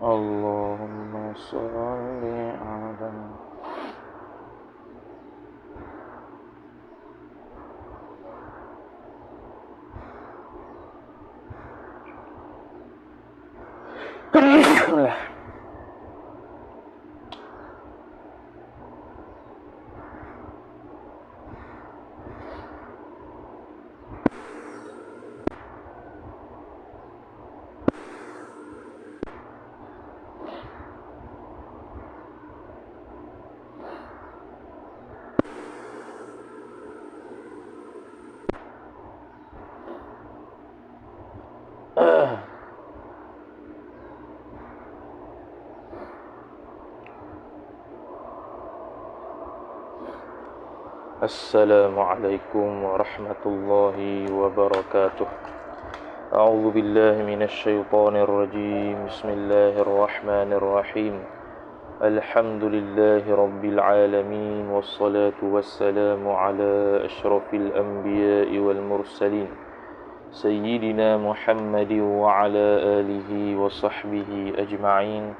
Allahumma salli ala Assalamualaikum warahmatullahi wabarakatuh. A'udzu billahi minasy syaithanir rajim. Bismillahirrahmanirrahim. Alhamdulillahi rabbil alamin wassalatu wassalamu ala asyrafil anbiya'i wal mursalin sayyidina Muhammadin wa ala alihi wa sahbihi ajma'in.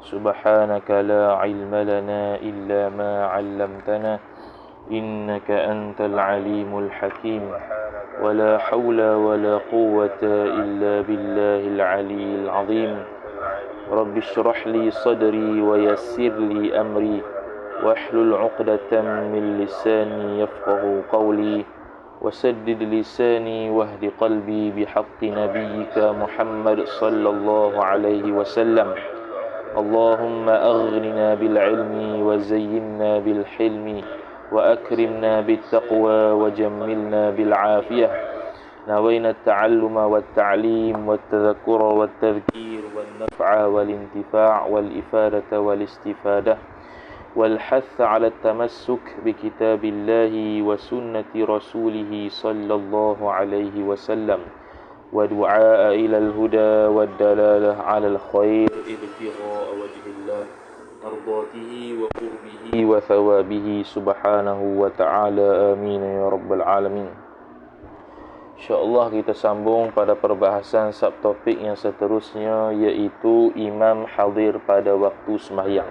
Subhanaka la ilma lana illa ma 'allamtana إنك أنت العليم الحكيم ولا حول ولا قوة إلا بالله العلي العظيم رب اشرح لي صدري ويسر لي أمري واحلل عقدة من لساني يفقه قولي وسدد لساني واهد قلبي بحق نبيك محمد صلى الله عليه وسلم اللهم أغننا بالعلم وزينا بالحلم وأكرمنا بالتقوى وجملنا بالعافية نوينا التعلم والتعليم والتذكر والتذكير والنفع والانتفاع والإفادة والاستفادة والحث على التمسك بكتاب الله وسنة رسوله صلى الله عليه وسلم ودعاء إلى الهدى والدلالة على الخير ابتغاء وجه الله مرضاته وقربه وثوابه سبحانه وتعالى آمين يا رب العالمين. InsyaAllah kita sambung pada perbahasan subtopik yang seterusnya, iaitu imam hadir pada waktu sembahyang.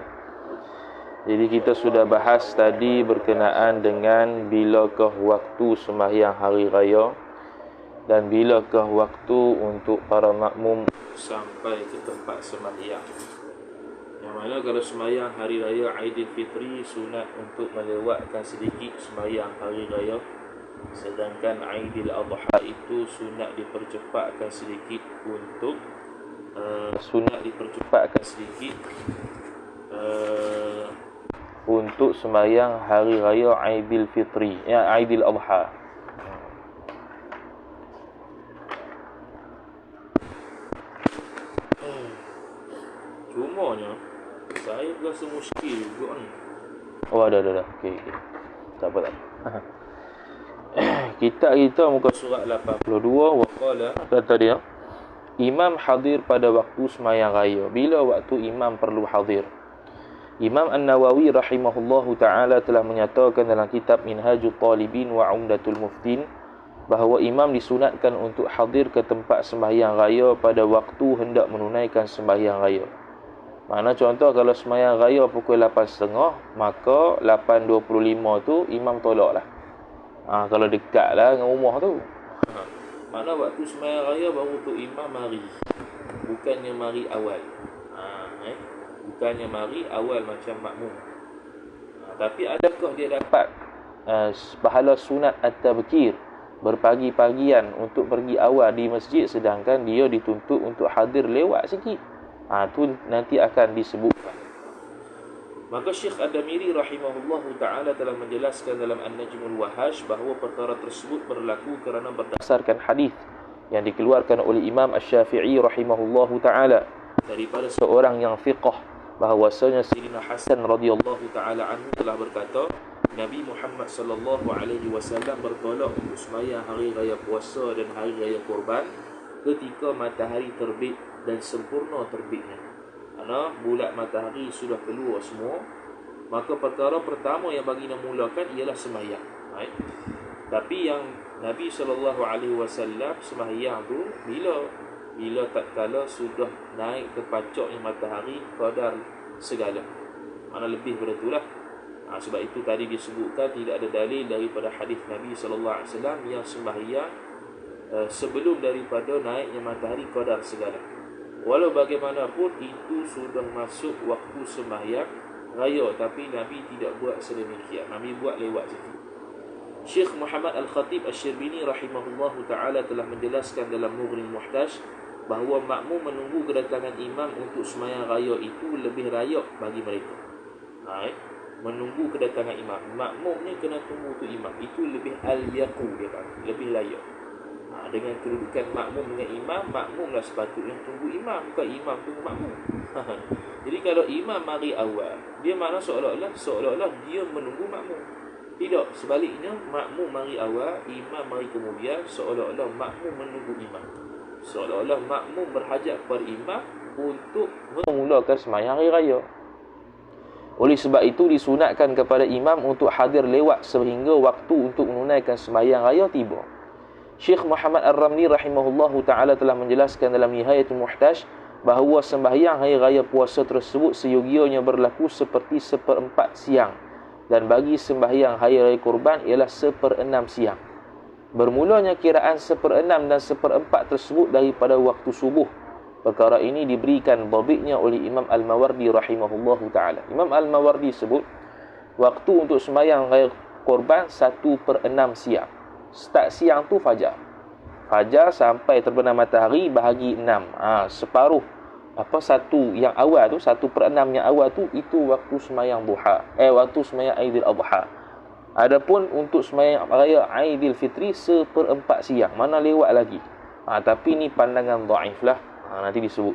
Jadi kita sudah bahas tadi berkenaan dengan bilakah waktu sembahyang hari raya dan bilakah waktu untuk para makmum sampai ke tempat sembahyang. Yang mana kalau sembahyang hari raya Aidilfitri sunat untuk melewatkan sedikit sembahyang hari raya, sedangkan Aidil Adha itu sunat dipercepatkan sedikit untuk untuk sembahyang hari raya Aidilfitri, Aidil Adha. Cumanya saya rasa muskil juga ni. Oh dah. Okey. Tak apa. Kita muka surat 82. Waqala, kata dia, imam hadir pada waktu sembahyang raya. Bila waktu imam perlu hadir? Imam An-Nawawi rahimahullahu ta'ala telah menyatakan dalam kitab Minhajul Talibin wa Umdatul Muftin bahawa imam disunatkan untuk hadir ke tempat sembahyang raya pada waktu hendak menunaikan sembahyang raya. Mana contoh kalau sembahyang raya pukul 8.30, maka 8.25 tu imam tolaklah. Kalau dekat lah dengan rumah tu. Mana waktu sembahyang raya baru tu imam mari. Bukannya mari awal. Bukannya mari awal macam makmum. Tapi adakah dia dapat pahala sunat at-tabkir, berpagi-pagian untuk pergi awal di masjid, sedangkan dia dituntut untuk hadir lewat sikit? Tu nanti akan disebutkan. Maka Syekh Ad-Damiri rahimahullahu ta'ala telah menjelaskan dalam An-Najmul Wahash bahawa perkara tersebut berlaku kerana berdasarkan hadis yang dikeluarkan oleh Imam Asy-Syafi'i rahimahullahu ta'ala daripada seorang yang fiqh bahawasanya Sayyidina Hasan radhiyallahu taala anhu telah berkata, Nabi Muhammad sallallahu alaihi wasallam bertolak untuk sembahyang hari raya puasa dan hari raya Korban ketika matahari terbit dan sempurna terbitnya. Kerana bulat matahari sudah keluar semua, maka perkara pertama yang baginda mulakan ialah sembahyang. Baik. Tapi yang Nabi sallallahu alaihi wasallam sembahyang tu bila tatkala sudah naik ke pacaknya matahari qadar segala. Mana lebih pada itulah. Sebab itu tadi disebutkan tidak ada dalil daripada hadis Nabi sallallahu alaihi wasallam yang sembahyang sebelum daripada naiknya matahari qadar segala. Walau bagaimanapun itu sudah masuk waktu sembahyang raya, tapi Nabi tidak buat sedemikian. Nabi buat lewat situ. Syekh Muhammad Al-Khatib Asy-Syirbini rahimahullahu taala telah menjelaskan dalam Mughnil Muhtaj bahawa makmum menunggu kedatangan imam untuk sembahyang raya itu lebih layak bagi mereka. Menunggu kedatangan imam, makmum ni kena tunggu tu imam, itu lebih al-yaqu dia kata, lebih layak. Dengan kedudukan makmum dengan imam, makmumlah sepatutnya tunggu imam, bukan imam tunggu makmum. Jadi kalau imam mari awal, dia mana seolah-olah dia menunggu makmum. Tidak, sebaliknya makmum mari awal, imam mari kemudian, seolah-olah makmum menunggu imam. Seolah-olah makmum berhajat kepada imam untuk memulakan sembahyang hari raya. Oleh sebab itu disunatkan kepada imam untuk hadir lewat sehingga waktu untuk menunaikan sembahyang raya tiba. Syekh Muhammad Ar-Ramli rahimahullahu taala telah menjelaskan dalam Nihayatul Muhtaj bahawa sembahyang hari raya puasa tersebut seyogianya berlaku seperti 1/4 siang, dan bagi sembahyang hari raya Korban ialah 1/6 siang. Bermulanya kiraan 1/6 dan 1/4 tersebut daripada waktu subuh. Perkara ini diberikan dhabitnya oleh Imam Al-Mawardi rahimahullahu taala. Imam Al-Mawardi sebut waktu untuk sembahyang raya Korban 1/6 siang. Start siang tu fajar. Fajar sampai terbenam matahari bahagi 6. Separuh satu yang awal tu, 1/6 yang awal tu, itu waktu sembahyang duha. Waktu sembahyang Aidil Adha. Adapun untuk sembahyang raya Aidil Fitri 1/4 siang. Mana lewat lagi. Tapi ni pandangan dhaif lah. Nanti disebut.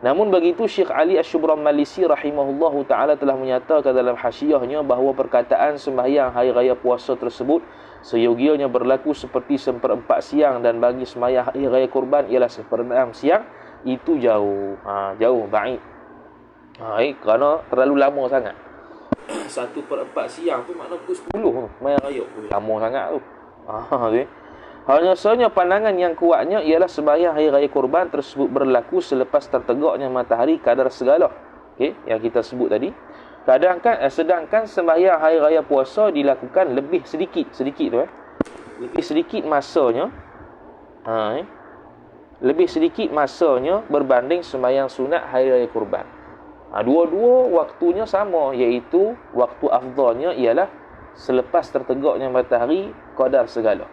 Namun begitu Syekh Ali Asy-Syubran Malisi rahimahullahu taala telah menyatakan dalam hasyiahnya bahawa perkataan sembahyang hari raya puasa tersebut seyogianya berlaku seperti 1/4 siang, dan bagi sembahyang hari raya Korban ialah 1/6 siang. Itu jauh. Jauh, baik. Kerana terlalu lama sangat. 1/4 siang tu makna pukul 10 sembahyang raya. Lama sangat tu. Hanya sahaja pandangan yang kuatnya ialah sembahyang hari raya Korban tersebut berlaku selepas tertegaknya matahari kadar segala. Yang kita sebut tadi. Sedangkan sembahyang hari raya puasa dilakukan lebih sedikit tu. Lebih sedikit masanya. Lebih sedikit masanya berbanding sembahyang sunat hari raya Korban. Dua-dua waktunya sama, iaitu waktu afdalnya ialah selepas tertegaknya matahari qadar segala.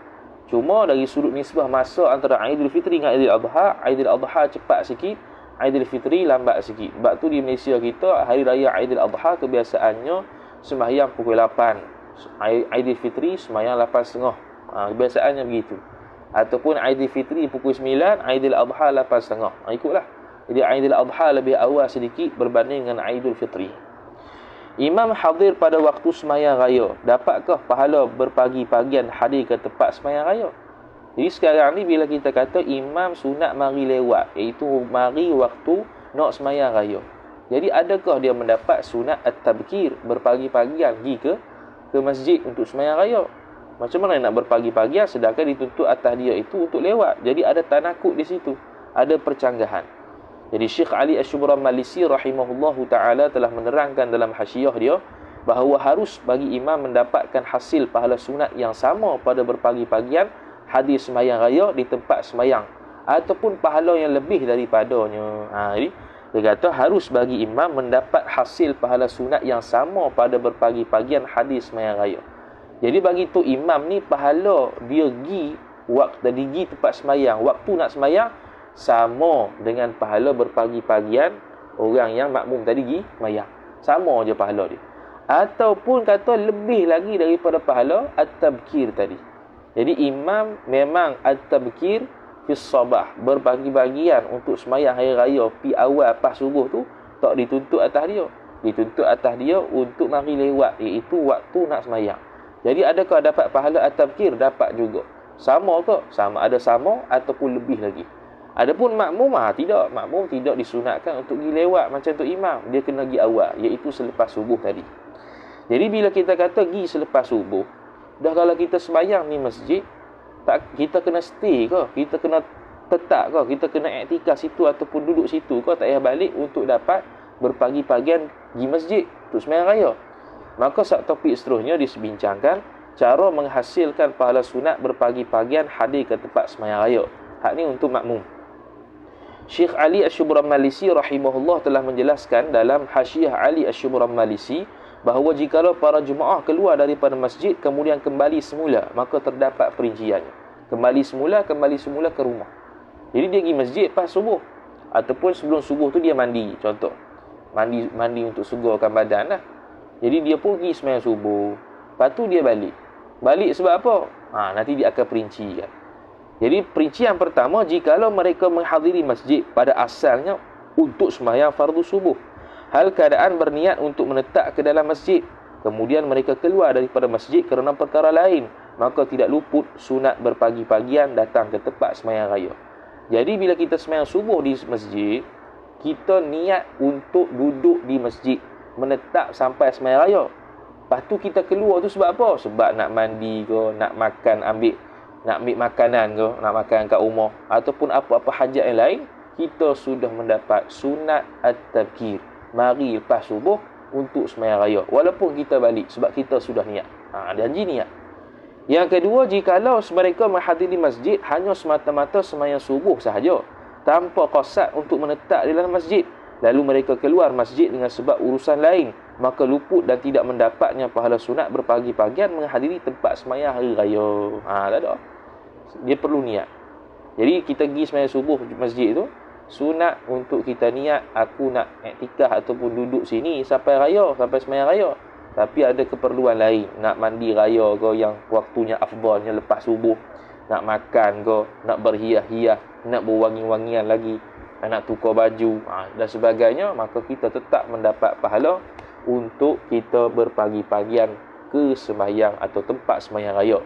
Cuma dari sudut nisbah masa antara Aidil Fitri dengan Aidil Adha cepat sikit, Aidil Fitri lambat sikit. Sebab tu di Malaysia kita hari raya Aidil Adha kebiasaannya sembahyang pukul 8. Aidil Fitri sembahyang 8.30. Kebiasaannya begitu. Ataupun Aidil Fitri pukul 9, Aidil Adha 8.30. Ikutlah. Jadi Aidil Adha lebih awal sedikit berbanding dengan Aidil Fitri. Imam hadir pada waktu sembahyang raya, dapatkah pahala berpagi-pagian hadir ke tempat sembahyang raya? Jadi sekarang ni bila kita kata imam sunat mari lewat, iaitu mari waktu nak sembahyang raya. Jadi adakah dia mendapat sunat at-tabkir, berpagi-pagian pergi ke masjid untuk sembahyang raya? Macam mana nak berpagi-pagian sedangkan dituntut atas dia itu untuk lewat? Jadi ada tanakut di situ, ada percanggahan. Jadi Syekh Ali Asy-Syubran Malisi rahimahullahu taala telah menerangkan dalam hasyiah dia bahawa harus bagi imam mendapatkan hasil pahala sunat yang sama pada berpagi-pagian hadir sembahyang raya di tempat sembahyang, ataupun pahala yang lebih daripadanya. Jadi dia kata harus bagi imam mendapat hasil pahala sunat yang sama pada berpagi-pagian hadir sembahyang raya. Jadi bagi tu imam ni pahala dia pergi tempat sembahyang, waktu nak sembahyang sama dengan pahala berpagi-pagian orang yang makmum tadi pergi sembahyang. Sama je pahala dia. Ataupun kata lebih lagi daripada pahala at-tabkir tadi. Jadi imam memang at-tabkir fis sabah, berbagi-bagian untuk sembahyang hari raya pi awal pas subuh tu tak dituntut atas dia. Dituntut atas dia untuk mari lewat, iaitu waktu nak sembahyang. Jadi adakah dapat pahala at-tabkir? Dapat juga. Sama ke? Sama, ada sama ataupun lebih lagi. Adapun makmum, tidak. Makmum tidak disunatkan untuk pergi lewat macam tu imam. Dia kena pergi awal, iaitu selepas subuh tadi. Jadi bila kita kata pergi selepas subuh, dah kalau kita sembahyang di masjid, tak kita kena stay ke? Kita kena tetap ke? Kita kena iktikaf situ ataupun duduk situ ke? Tak payah balik untuk dapat berpagi-pagian pergi masjid untuk sembahyang raya. Maka topik seterusnya dibincangkan cara menghasilkan pahala sunat berpagi-pagian hadir ke tempat sembahyang raya. Hak ni untuk makmum. Syekh Ali Asy-Syubramalisi rahimahullah telah menjelaskan dalam Hasyiah Ali Asy-Syubramalisi bahawa jikalau para jemaah keluar daripada masjid kemudian kembali semula, maka terdapat perinciannya. Kembali semula ke rumah. Jadi dia pergi masjid pas subuh ataupun sebelum subuh tu dia mandi, contoh. Mandi untuk segarkan badan lah. Jadi dia pergi sembahyang subuh, lepas tu dia balik. Balik sebab apa? Nanti dia akan perincikan. Jadi perincian pertama, jikalau mereka menghadiri masjid pada asalnya untuk sembahyang fardu subuh, hal keadaan berniat untuk menetap ke dalam masjid, kemudian mereka keluar daripada masjid kerana perkara lain, maka tidak luput sunat berpagi-pagian datang ke tempat sembahyang raya. Jadi bila kita sembahyang subuh di masjid, kita niat untuk duduk di masjid, menetap sampai sembahyang raya. Lepas tu kita keluar tu sebab apa? Sebab nak mandi ke, nak ambil makanan ke, nak makan kat rumah, ataupun apa-apa hajat yang lain, kita sudah mendapat sunat at-tabkir. Mari lepas subuh untuk sembahyang raya. Walaupun kita balik sebab kita sudah niat. Janji niat. Yang kedua, jikalau mereka menghadiri masjid hanya semata-mata sembahyang subuh sahaja, tanpa qasad untuk menetap di dalam masjid, lalu mereka keluar masjid dengan sebab urusan lain, maka luput dan tidak mendapatnya pahala sunat berpagi-pagian menghadiri tempat sembahyang hari raya. Tak ada. Dia perlu niat. Jadi kita pergi sembahyang subuh di masjid tu, sunat untuk kita niat, aku nak iktikaf ataupun duduk sini sampai sembahyang raya. Tapi ada keperluan lain, nak mandi raya ke yang waktunya afdalnya lepas subuh, nak makan ke, nak berhias-hias, nak berwangi-wangian lagi, nak tukar baju dan sebagainya, maka kita tetap mendapat pahala untuk kita berpagi-pagian ke sembahyang atau tempat sembahyang raya.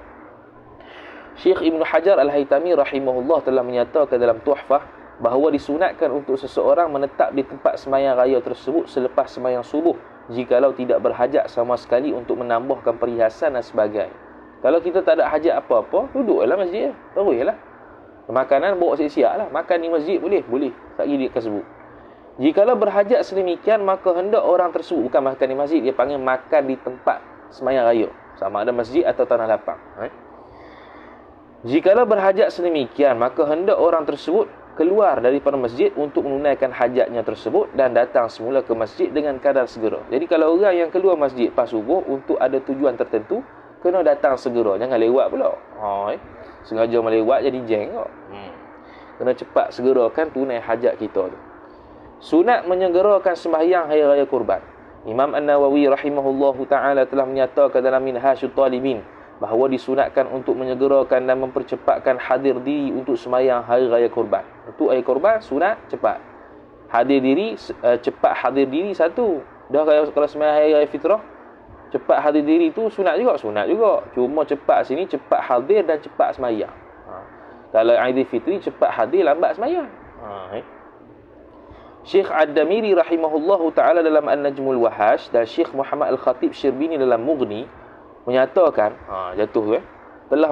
Syekh Ibn Hajar Al-Haytami rahimahullah telah menyatakan dalam Tuhfah bahawa disunatkan untuk seseorang menetap di tempat sembahyang raya tersebut selepas sembahyang subuh jikalau tidak berhajat sama sekali untuk menambahkan perhiasan dan sebagainya. Kalau kita tak ada hajat apa-apa, duduklah masjid, teruslah. Makanan bawa siap-siap lah. Makan di masjid boleh. Tak kira dia sebut. Jikalau berhajat sedemikian, maka hendak orang tersebut, bukan makan di masjid, dia panggil makan di tempat sembahyang raya, sama ada masjid atau tanah lapang. Jikalau berhajat sedemikian, maka hendak orang tersebut keluar daripada masjid untuk menunaikan hajatnya tersebut dan datang semula ke masjid dengan kadar segera. Jadi kalau orang yang keluar masjid pas subuh untuk ada tujuan tertentu, kena datang segera, jangan lewat pula. Sengaja melewat jadi jeng kok. Kena cepat segerakan tunai hajat kita tu. Sunat menyegerakan sembahyang hari raya kurban. Imam An-Nawawi rahimahullahu taala telah menyatakan dalam Minhajut Talibin bahawa disunatkan untuk menyegerakan dan mempercepatkan hadir diri untuk sembahyang hari raya kurban. Untuk hari kurban sunat cepat. Cepat hadir diri satu. Dah kalau sembahyang hari raya fitrah, cepat hadir diri tu sunat juga. Cuma cepat sini, cepat hadir dan cepat sembahyang. Kalau Aidilfitri cepat hadir, lambat sembahyang. Syekh Ad-Damiri rahimahullahu taala dalam An-Najmul Wahash dan Syekh Muhammad Al-Khatib Syirbini dalam Mughni menyatakan, telah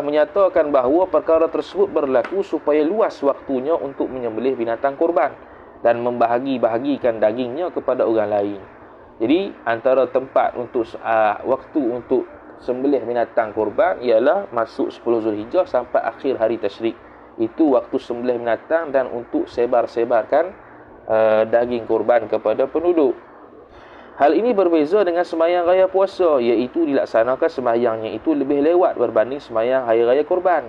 menyatakan bahawa perkara tersebut berlaku supaya luas waktunya untuk menyembelih binatang kurban dan membahagi-bahagikan dagingnya kepada orang lain. Jadi antara tempat untuk waktu untuk sembelih binatang kurban ialah masuk 10 Zulhijjah sampai akhir hari tasyrik. Itu waktu sembelih binatang dan untuk sebar-sebarkan daging kurban kepada penduduk. Hal ini berbeza dengan sembahyang raya puasa, iaitu dilaksanakan sembahyangnya itu lebih lewat berbanding sembahyang hari raya kurban.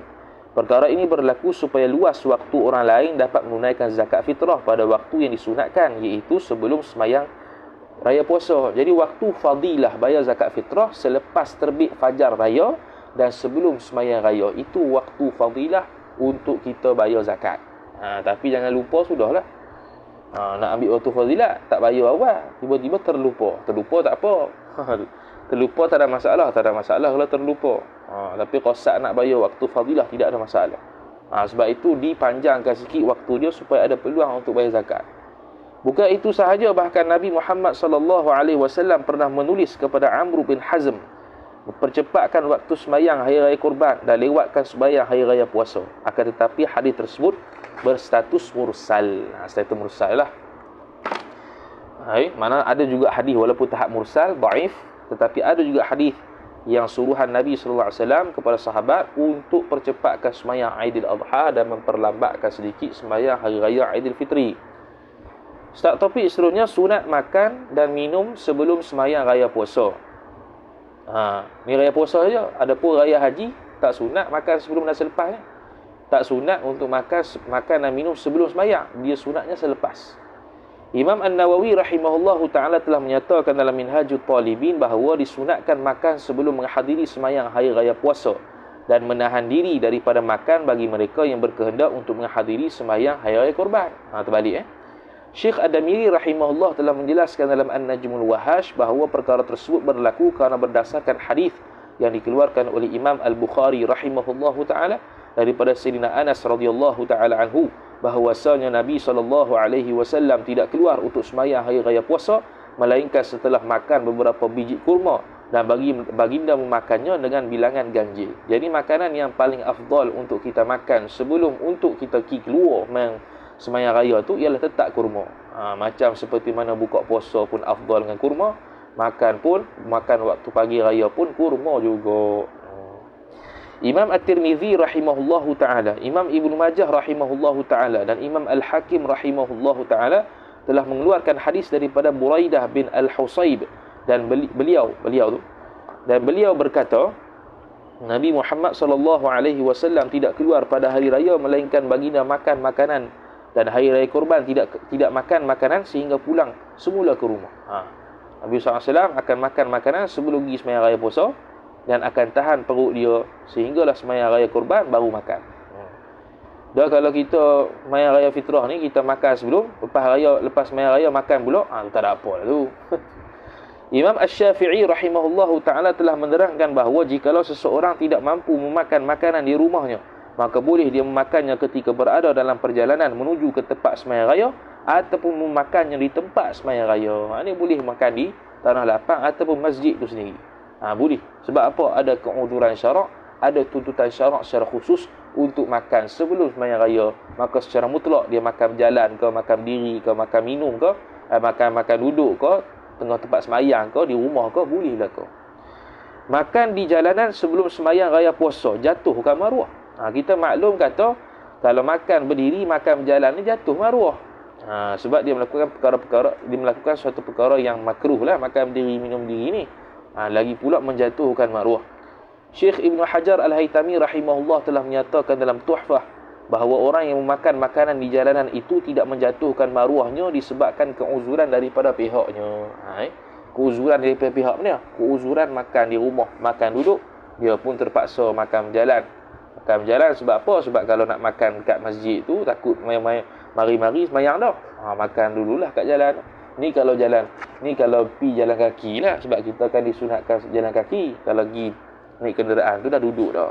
Perkara ini berlaku supaya luas waktu orang lain dapat menunaikan zakat fitrah pada waktu yang disunatkan, iaitu sebelum sembahyang raya puasa. Jadi waktu fadilah bayar zakat fitrah selepas terbit fajar raya dan sebelum sembahyang raya. Itu waktu fadilah untuk kita bayar zakat. Tapi jangan lupa sudahlah. Nak ambil waktu fadilah tak bayar awal, tiba-tiba terlupa. Terlupa tak apa. Terlupa tak ada masalah, kalau terlupa. Tapi qasad nak bayar waktu fadilah tidak ada masalah. Sebab itu dipanjangkan sikit waktu dia supaya ada peluang untuk bayar zakat. Bukan itu sahaja, bahkan Nabi Muhammad SAW pernah menulis kepada Amr bin Hazm, percepatkan waktu sembahyang hari raya Kurban dan lewatkan sembahyang hari raya puasa. Akan tetapi hadis tersebut berstatus mursal. Status mursal lah. Mana ada juga hadis walaupun tahap mursal, dhaif, tetapi ada juga hadis yang suruhan Nabi SAW kepada sahabat untuk percepatkan sembahyang Aidil Adha dan memperlambatkan sedikit sembahyang hari raya Aidil Fitri. Start topik seterusnya, sunat makan dan minum sebelum sembahyang raya puasa. Ni raya puasa saja. Adapun raya haji tak sunat makan sebelum dan selepasnya. Tak sunat untuk makan dan minum sebelum sembahyang. Dia sunatnya selepas. Imam An-Nawawi rahimahullahu ta'ala telah menyatakan dalam Minhajul Talibin bahawa disunatkan makan sebelum menghadiri sembahyang hari raya puasa dan menahan diri daripada makan bagi mereka yang berkehendak untuk menghadiri sembahyang hari raya Kurban. Terbalik Syekh Ad-Damiri rahimahullah telah menjelaskan dalam An-Najmul Wahash bahawa perkara tersebut berlaku kerana berdasarkan hadis yang dikeluarkan oleh Imam Al-Bukhari rahimahullahu ta'ala daripada Sayyidina Anas radhiyallahu ta'ala anhu bahawasanya Nabi SAW tidak keluar untuk sembahyang hari raya puasa melainkan setelah makan beberapa biji kurma dan baginda memakannya dengan bilangan ganjil. Jadi makanan yang paling afdal untuk kita makan sebelum untuk kita keluar sembahyang raya tu ialah tetap kurma. Macam seperti mana buka puasa pun afdal dengan kurma, makan waktu pagi raya pun kurma juga. Imam At-Tirmizi rahimahullahu ta'ala, Imam Ibnu Majah rahimahullahu ta'ala dan Imam Al-Hakim rahimahullahu ta'ala telah mengeluarkan hadis daripada Buraidah bin Al-Husayb dan beliau berkata, Nabi Muhammad SAW tidak keluar pada hari raya melainkan baginda makan makanan dan hari raya Kurban tidak makan makanan sehingga pulang semula ke rumah. Nabi SAW akan makan makanan sebelum pergi sembahyang raya puasa dan akan tahan perut dia sehinggalah sembahyang raya Kurban baru makan. Dah kalau kita sembahyang raya fitrah ni kita makan sebelum, lepas sembahyang raya makan pula, tak ada apa lah tu. Imam Asy-Syafi'i rahimahullahu ta'ala telah menerangkan bahawa jikalau seseorang tidak mampu memakan makanan di rumahnya, maka boleh dia memakannya ketika berada dalam perjalanan menuju ke tempat sembahyang raya ataupun memakannya di tempat sembahyang raya. Ini boleh makan di tanah lapang ataupun masjid tu sendiri. Boleh. Sebab apa? Ada keuzuran syarak, ada tuntutan syarak secara khusus untuk makan sebelum sembahyang raya. Maka secara mutlak dia makan berjalan ke, makan berdiri ke, makan minum ke, makan duduk ke, tengah tempat sembahyang ke, di rumah ke, bolehlah ke. Makan di jalanan sebelum sembahyang raya puasa jatuh bukan maruah. Kita maklum kata kalau makan berdiri, makan berjalan ni jatuh maruah. Sebab dia melakukan suatu perkara yang makruh lah, makan berdiri, minum berdiri ni. Lagi pula menjatuhkan maruah. Syekh Ibn Hajar Al-Haytami rahimahullah telah menyatakan dalam Tuhfah bahawa orang yang memakan makanan di jalanan itu tidak menjatuhkan maruahnya disebabkan keuzuran daripada pihaknya. Keuzuran daripada pihak mana? Keuzuran makan di rumah, makan duduk, dia pun terpaksa makan berjalan. Makan berjalan sebab apa? Sebab kalau nak makan kat masjid tu takut mari-mari semayang dah. Makan dululah kat jalan. Ni kalau pi jalan kaki lah, sebab kita kan disunatkan jalan kaki. Kalau pergi naik kenderaan tu dah duduk dah.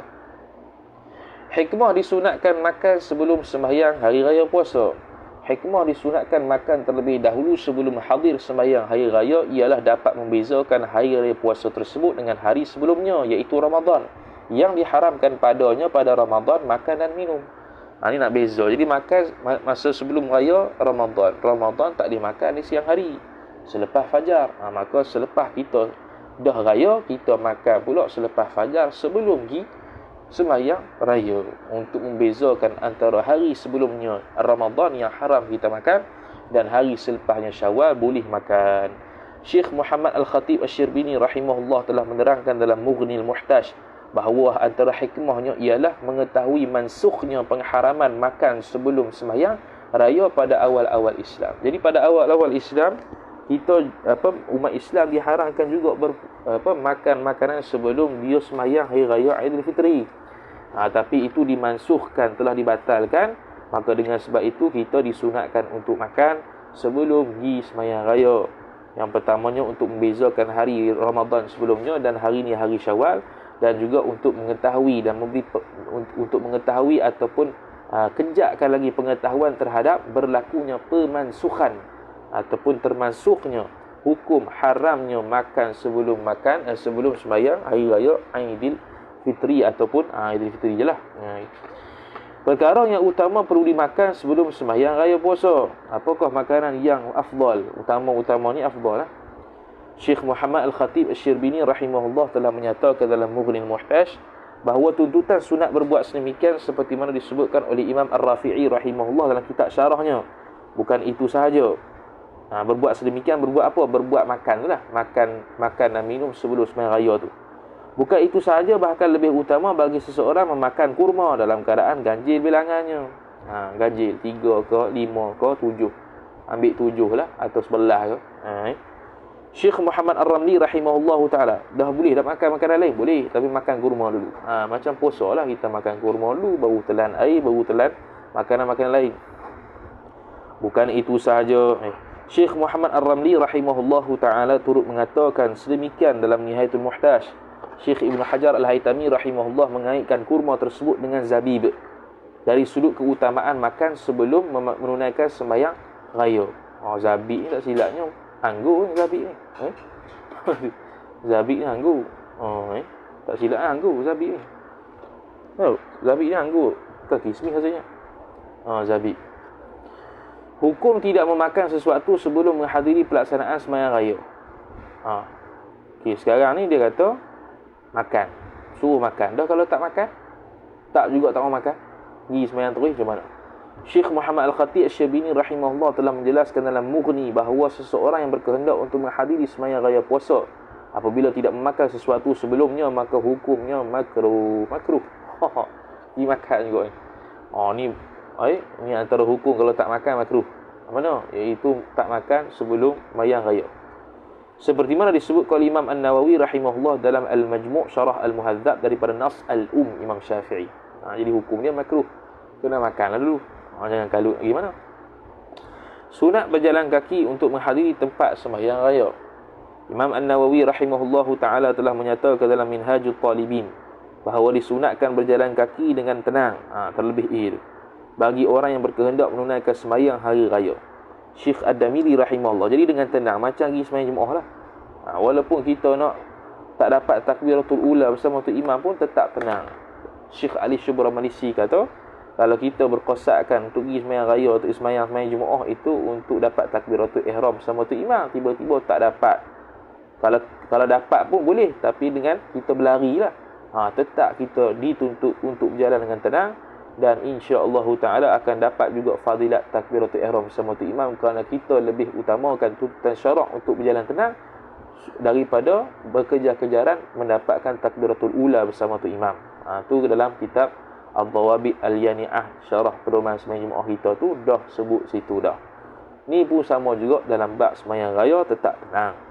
Hikmah disunatkan makan sebelum sembahyang hari raya puasa. Hikmah disunatkan makan terlebih dahulu sebelum hadir sembahyang hari raya ialah dapat membezakan hari raya puasa tersebut dengan hari sebelumnya, iaitu Ramadan, yang diharamkan padanya pada Ramadan makan dan minum. Ini nak beza. Jadi makan masa sebelum raya Ramadan tak dimakan di siang hari selepas fajar. Maka selepas kita dah raya, kita makan pula selepas fajar sebelum pergi sembahyang raya, untuk membezakan antara hari sebelumnya Ramadan yang haram kita makan dan hari selepasnya Syawal boleh makan. Syekh Muhammad Al-Khatib Asy-Syirbini rahimahullah telah menerangkan dalam Mughnil Muhtaj bahawa antara hikmahnya ialah mengetahui mansukhnya pengharaman makan sebelum sembahyang raya pada awal-awal Islam. Jadi pada awal-awal Islam kita umat Islam diharamkan juga makan makanan sebelum dia sembahyang hari raya Aidilfitri. Tapi itu dimansuhkan, telah dibatalkan. Maka dengan sebab itu kita disunatkan untuk makan sebelum pergi sembahyang raya. Yang pertamanya untuk membezakan hari Ramadan sebelumnya dan hari ni hari Syawal, dan juga untuk mengetahui dan untuk mengetahui ataupun kenjakkan lagi pengetahuan terhadap berlakunya pemansuhan ataupun termansuhnya hukum haramnya makan sebelum sembahyang hari raya Aidilfitri ataupun Aidilfitri jelah. Perkara yang utama perlu dimakan sebelum sembahyang raya puasa. Apakah makanan yang afdal? Utama ni afdal lah. Syekh Muhammad Al-Khatib Asy-Syirbini rahimahullah telah menyatakan dalam Mughnil Muhtaj bahawa tuntutan sunat berbuat sedemikian seperti mana disebutkan oleh Imam Ar-Rafi'i rahimahullah dalam kitab syarahnya. Bukan itu sahaja. Berbuat sedemikian berbuat apa? Berbuat makan lah. Makan dan minum sebelum sembahyang raya tu. Bukan itu sahaja, bahkan lebih utama bagi seseorang memakan kurma dalam keadaan ganjil bilangannya. Ganjil 3 ke 5 ke 7. Ambil 7 lah atau 11 ke. Syekh Muhammad Ar-Ramli rahimahullahu taala, dah boleh dah makan makanan lain? Boleh, tapi makan kurma dulu. Macam puasa lah, kita makan kurma dulu, baru telan air, baru telan makanan-makanan lain. Bukan itu sahaja. Syekh Muhammad Ar-Ramli rahimahullahu taala turut mengatakan sedemikian dalam Nihayatul Muhtaj. Syekh Ibn Hajar Al-Haytami rahimahullah mengaitkan kurma tersebut dengan zabib dari sudut keutamaan makan sebelum menunaikan sembahyang raya. Zabib ni tak silapnya anggur ni, zabib ni. Zabib ni anggur. Tak silap anggur zabib ni. Zabib ni anggur ke kismis rasanya. Zabib. Hukum tidak memakan sesuatu sebelum menghadiri pelaksanaan sembahyang raya. Sekarang ni dia kata makan, suruh makan. Dah kalau tak makan, tak juga tak mau makan, pergi sembahyang terus macam mana? Syekh Muhammad Al-Khatib Asy-Syirbini rahimahullah telah menjelaskan dalam Mughni bahawa seseorang yang berkehendak untuk menghadiri sembahyang raya puasa apabila tidak memakan sesuatu sebelumnya, maka hukumnya makruh. Dimakan juga ni. Ni antara hukum kalau tak makan makruh. Mana? Iaitu tak makan sebelum sembahyang raya. Seperti mana disebut oleh Imam An-Nawawi rahimahullah dalam Al-Majmu' Syarah Al-Muhadzab daripada Nas Al-Um Imam Syafi'i. Jadi hukum dia makruh. Kena makanlah dulu. Jangan kalut gimana. Sunat berjalan kaki untuk menghadiri tempat sembahyang raya. Imam An-Nawawi rahimahullahu taala telah menyatakan dalam Minhajul Talibin bahawa disunatkan berjalan kaki dengan tenang, terlebih bagi orang yang berkehendak menunaikan sembahyang hari raya. Syekh Ad-Damiri rahimahullah, jadi dengan tenang macam pergi sembahyang Jumaat lah. Walaupun kita nak tak dapat takbiratul ula bersama tu imam pun tetap tenang. Syekh Ali Syubra Malisi kata, kalau kita berqasatkan untuk pergi sembahyang raya atau sembahyang Jumaat itu untuk dapat takbiratul ihram bersama tu imam, tiba-tiba tak dapat. Kalau dapat pun boleh, tapi dengan kita berlari lah. Tetap kita dituntut untuk berjalan dengan tenang, dan insya-Allah taala akan dapat juga fadilat takbiratul ihram bersama tu imam, kerana kita lebih utamakan tuntutan syarak untuk berjalan tenang daripada berkejar-kejaran mendapatkan takbiratul ula bersama tu imam. Tu dalam kitab Ad-Dawabit Al-Yani'ah syarah pedoman sembahyang Jumaat kita tu dah sebut situ dah. Ni pun sama juga dalam bab sembahyang raya tetap tenang.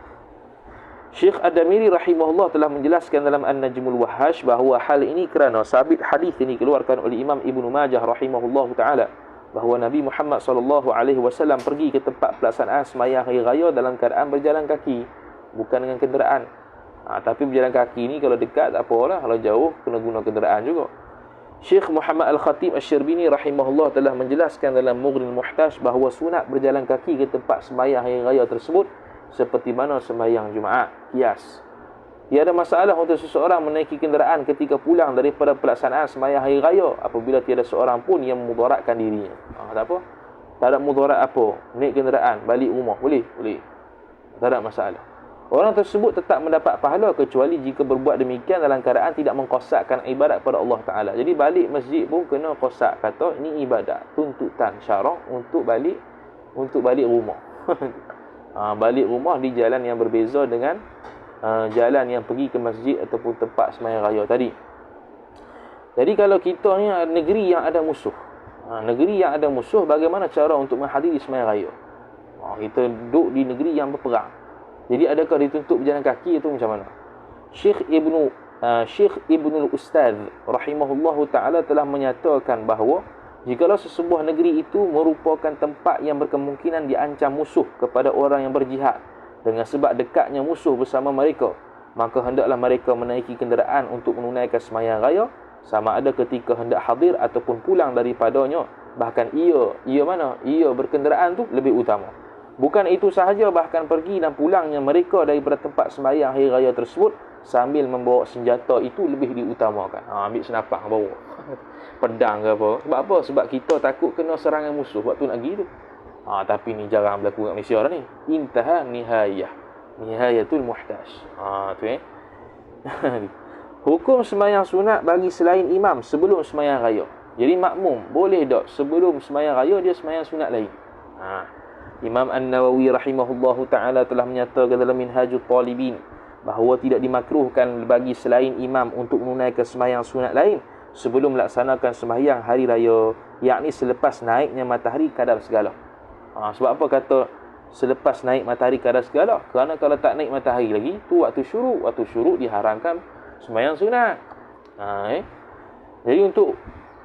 Syekh Ad-Damiri rahimahullah telah menjelaskan dalam An-Najmul Wahhash bahawa hal ini kerana sabit hadis ini dikeluarkan oleh Imam Ibnu Majah rahimahullah taala bahawa Nabi Muhammad sallallahu alaihi wasallam pergi ke tempat pelaksanaan sembahyang hari raya dalam keadaan berjalan kaki, bukan dengan kenderaan. Tapi berjalan kaki ni kalau dekat tak apalah, kalau jauh kena guna kenderaan juga. Syekh Muhammad Al-Khatib Asy-Syirbini rahimahullah telah menjelaskan dalam Mughnil Muhtaj bahawa sunat berjalan kaki ke tempat sembahyang hari raya tersebut seperti mana sembahyang Jumaat. Kias. Tiada masalah untuk seseorang menaiki kenderaan ketika pulang daripada pelaksanaan sembahyang hari raya apabila tiada seorang pun yang memudaratkan dirinya. Tak apa. Tak ada mudarat apa. Naik kenderaan balik rumah boleh. Tak ada masalah. Orang tersebut tetap mendapat pahala kecuali jika berbuat demikian dalam keadaan tidak mengqasatkan ibadat kepada Allah Taala. Jadi balik masjid pun kena qasat, kata ini ibadat, tuntutan syarak untuk balik rumah. Balik rumah di jalan yang berbeza dengan jalan yang pergi ke masjid ataupun tempat sembahyang raya tadi. Jadi kalau kita ni negeri yang ada musuh, bagaimana cara untuk menghadiri sembahyang raya? Kita duduk di negeri yang berperang. Jadi adakah dituntut berjalan kaki itu macam mana? Syekh Ibnul Ustaz rahimahullahu ta'ala telah menyatakan bahawa jikalau sesebuah negeri itu merupakan tempat yang berkemungkinan diancam musuh kepada orang yang berjihad dengan sebab dekatnya musuh bersama mereka, maka hendaklah mereka menaiki kenderaan untuk menunaikan sembahyang raya, sama ada ketika hendak hadir ataupun pulang daripadanya. Bahkan ia berkenderaan tu lebih utama. Bukan itu sahaja, bahkan pergi dan pulangnya mereka daripada tempat sembahyang hari raya tersebut sambil membawa senjata itu lebih diutamakan. Ambil senapang bawa pedang ke apa. Sebab apa? Sebab kita takut kena serangan musuh waktu nak pergi tu. Tapi ni jarang berlaku kat Malaysia dah ni. Intaha nihayatul muhtaj. Tu Hukum sembahyang sunat bagi selain imam sebelum sembahyang raya. Jadi makmum boleh tak sebelum sembahyang raya dia sembahyang sunat lain? Imam An-Nawawi rahimahullahu ta'ala telah menyatakan dalam Minhajul Talibin bahawa tidak dimakruhkan bagi selain imam untuk menunaikan sembahyang sunat lain sebelum melaksanakan sembahyang hari raya, yakni selepas naiknya matahari kadar segala. Sebab apa kata selepas naik matahari kadar segala? Kerana kalau tak naik matahari lagi, tu waktu syuruk diharamkan sembahyang sunat. Jadi untuk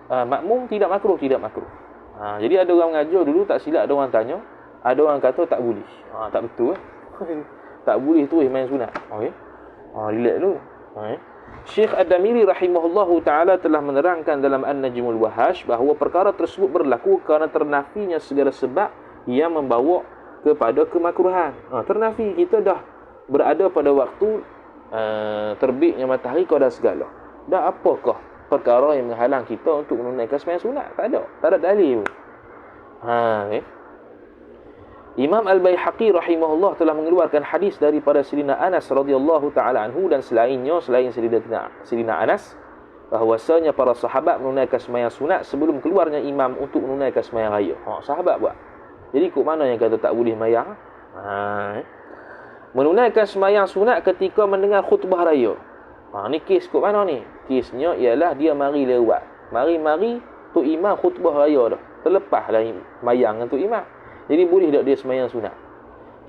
makmum tidak makruh. Jadi ada orang mengajar dulu, tak silap ada orang tanya, ada orang kata tak boleh. Tak betul. Tak boleh tu main sunat. Relax dulu. Syekh Ad-Damiri rahimahullahu ta'ala telah menerangkan dalam An-Najmul Wahash bahawa perkara tersebut berlaku kerana ternafinya segala sebab yang membawa kepada kemakruhan. Ternafi, kita dah berada pada waktu terbitnya matahari kadar segala. Dah apakah perkara yang menghalang kita untuk menunaikan sembahyang sunat? Tak ada dalil. Imam Al-Baihaqi rahimahullah telah mengeluarkan hadis daripada Sayyidina Anas radhiyallahu taala anhu dan selain Sayyidina Anas bahawasanya para sahabat menunaikan sembahyang sunat sebelum keluarnya imam untuk menunaikan sembahyang raya. Sahabat buat. Jadi kok mana yang kata tak boleh sembahyang? Menunaikan sembahyang sunat ketika mendengar khutbah raya. Ni kes kok mana ni? Kesnya ialah dia mari lewat. Mari tu imam khutbah raya dah. Terlepaslah sembahyang tu imam. Jadi boleh tak dia sembahyang sunat?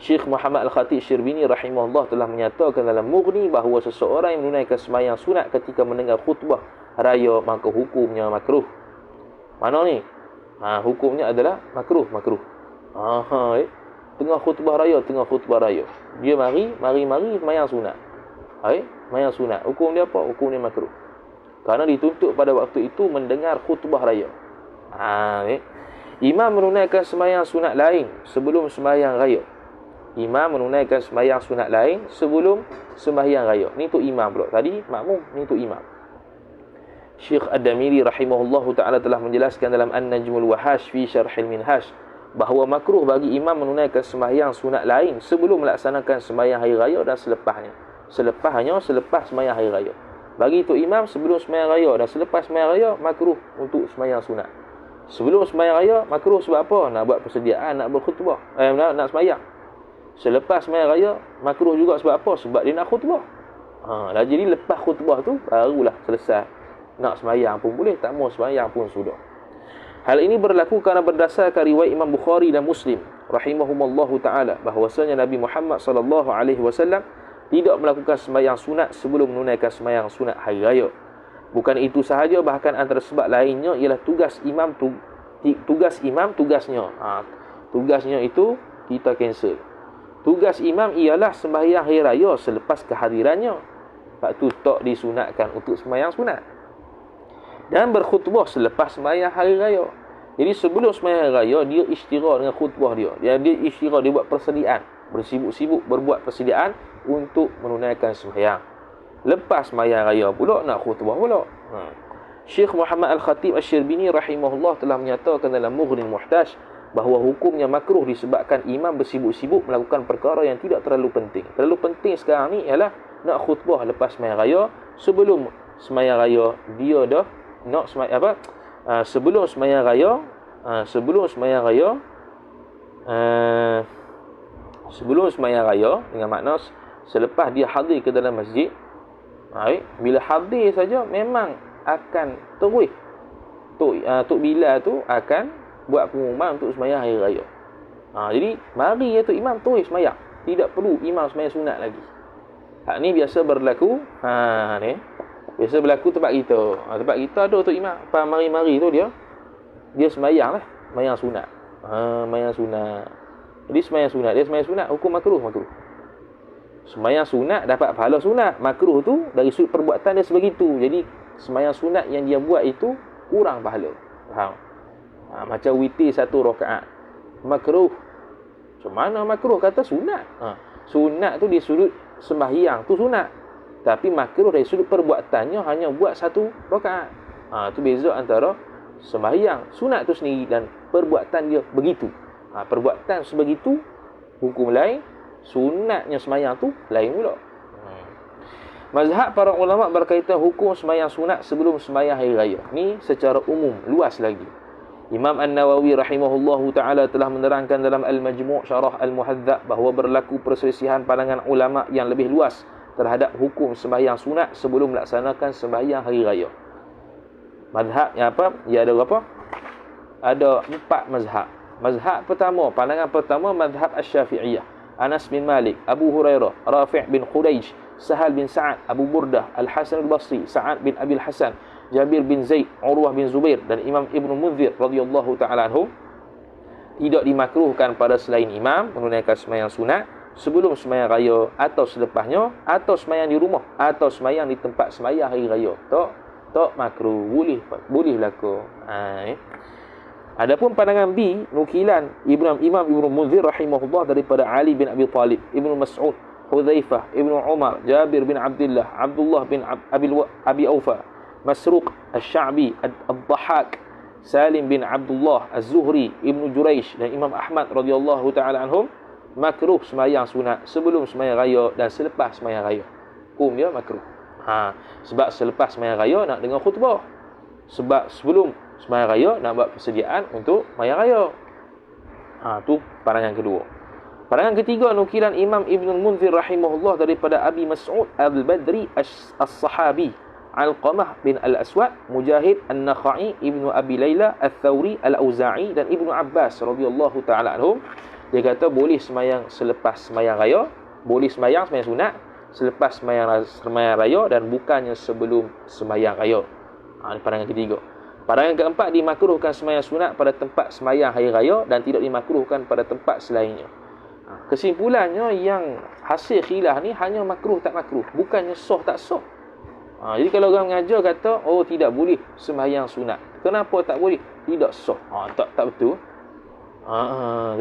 Syekh Muhammad Al-Khatib Syirbini rahimahullah telah menyatakan dalam Mughni bahawa seseorang yang menunaikan sembahyang sunat ketika mendengar khutbah raya maka hukumnya makruh. Mana ni? Hukumnya adalah makruh. Tengah khutbah raya. Dia mari sembahyang sunat. Sembahyang sunat. Hukum dia apa? Hukum dia makruh. Kerana dituntut pada waktu itu mendengar khutbah raya. Imam menunaikan sembahyang sunat lain sebelum sembahyang raya. Ni tu imam pula. Tadi makmum, ni tu imam. Syekh Ad-Damiri rahimahullahu ta'ala telah menjelaskan dalam An-Najmul Wahash fi Syarhil Minhaj bahawa makruh bagi imam menunaikan sembahyang sunat lain sebelum melaksanakan sembahyang hari raya dan selepasnya. Selepas sembahyang hari raya. Bagi tu imam sebelum sembahyang raya dan selepas sembahyang raya makruh untuk sembahyang sunat. Sebelum sembahyang raya makruh sebab apa? Nak buat persediaan, nak berkhutbah, nak sembahyang. Selepas sembahyang raya makruh juga sebab apa? Sebab dia nak khutbah. Jadi lepas khutbah tu barulah selesai. Nak sembahyang pun boleh, tak mau sembahyang pun sudah. Hal ini berlaku kerana berdasarkan riwayat Imam Bukhari dan Muslim rahimahumallahu taala bahwasanya Nabi Muhammad sallallahu alaihi wasallam tidak melakukan sembahyang sunat sebelum menunaikan sembahyang sunat hari raya. Bukan itu sahaja, bahkan antara sebab lainnya ialah tugasnya. Tugasnya itu kita cancel. Tugas imam ialah sembahyang hari raya selepas kehadirannya. Sebab tu tak disunatkan untuk sembahyang sunat. Dan berkhutbah selepas sembahyang hari raya. Jadi sebelum sembahyang hari raya dia isytira dengan khutbah dia. Dia isytira, dia buat persediaan, bersibuk-sibuk berbuat persediaan untuk menunaikan sembahyang. Lepas sembahyang raya pula nak khutbah pula. Syekh Muhammad Al-Khatib Asy-Syirbini rahimahullah telah menyatakan dalam Mughnil Muhtaj bahawa hukumnya makruh disebabkan imam bersibuk-sibuk melakukan perkara yang tidak terlalu penting. Terlalu penting sekarang ni ialah nak khutbah lepas sembahyang raya. Sebelum sembahyang raya dia dah nak sembahyang sebelum sembahyang raya dengan makna selepas dia hadir ke dalam masjid. Bila hadir saja memang akan terus Tok Bilal tu akan buat pengumuman untuk sembahyang hari raya. Jadi mari tu imam terus sembahyang. Tidak perlu imam sembahyang sunat lagi. Hak ni biasa berlaku. Ni. Biasa berlaku tempat kita. Tempat kita ada tu imam. Mari-mari tu dia sembahyang lah. Sembahyang sunat. Sembahyang sunat. Jadi sembahyang sunat. Dia sembahyang sunat. Hukum makruh. Sembahyang sunat dapat pahala sunat. Makruh tu dari sudut perbuatan dia sebegitu. Jadi sembahyang sunat yang dia buat itu kurang pahala. Faham? Macam witir 1 rakaat. Makruh. Macam mana makruh? Kata sunat. Sunat tu di sudut sembahyang tu sunat. Tapi makruh dari sudut perbuatannya hanya buat 1 rakaat. Tu beza antara sembahyang sunat tu sendiri dan perbuatan dia begitu. Perbuatan sebegitu hukum lain, sunatnya sembahyang tu lain pula. Mazhab para ulama berkaitan hukum sembahyang sunat sebelum sembahyang hari raya. Ni secara umum, luas lagi. Imam An-Nawawi rahimahullahu ta'ala telah menerangkan dalam Al-Majmu' Syarah Al-Muhadzab bahawa berlaku perselisihan pandangan ulama yang lebih luas terhadap hukum sembahyang sunat sebelum melaksanakan sembahyang hari raya. Mazhab yang apa? Ia ada berapa? Ada 4 mazhab. Mazhab pertama, pandangan pertama mazhab Asy-Syafi'iyah. Anas bin Malik, Abu Hurairah, Rafi' bin Khudaij, Sahal bin Sa'ad, Abu Burdah, Al-Hasan al-Basri, Sa'ad bin Abil Hasan, Jabir bin Zaid, Urwah bin Zubair dan Imam Ibn Munzir radhiyallahu ta'ala anhum, tidak dimakruhkan pada selain imam menunaikan sembahyang sunat sebelum sembahyang raya atau selepasnya, atau sembahyang di rumah atau sembahyang di tempat sembahyang hari raya. Tak makruh, boleh berlaku. Adapun pandangan B, nukilan Imam Ibn Munzir rahimahullah daripada Ali bin Abi Talib, Ibnu Mas'ud, Hudzaifah, Ibnu Umar, Jabir bin Abdullah, Abdullah bin Abi Aufa, Masruq Asy-Sya'bi, Ad-Dhahhak, Salim bin Abdullah Az-Zuhri, Ibnu Juraish dan Imam Ahmad radhiyallahu taala anhum, makruh sembahyang sunat sebelum sembahyang raya dan selepas sembahyang raya. Hukum dia makruh. Sebab selepas sembahyang raya nak dengar khutbah. Sebab sebelum sembahyang raya nak buat persediaan untuk sembahyang raya. Tu pandangan kedua. Pandangan ketiga, nukilan Imam Ibn Munzir rahimahullah daripada Abi Mas'ud Al-Badri As-Sahabi, Alqamah bin Al-Aswad, Mujahid An-Nakhai, Ibnu Abi Layla Al-Thawri Al-Auza'i dan Ibnu Abbas radhiyallahu ta'ala anhum. Dia kata boleh sembahyang selepas sembahyang raya, boleh sembahyang sunat selepas sembahyang raya dan bukannya sebelum sembahyang raya. Ini pandangan ketiga. Pandangan keempat, dimakruhkan sembahyang sunat pada tempat sembahyang hari raya dan tidak dimakruhkan pada tempat selainnya. Kesimpulannya yang hasil khilaf ni hanya makruh tak makruh, bukannya sah tak sah. Jadi kalau orang mengajar kata tidak boleh sembahyang sunat, kenapa tak boleh? Tidak sah. Tak betul.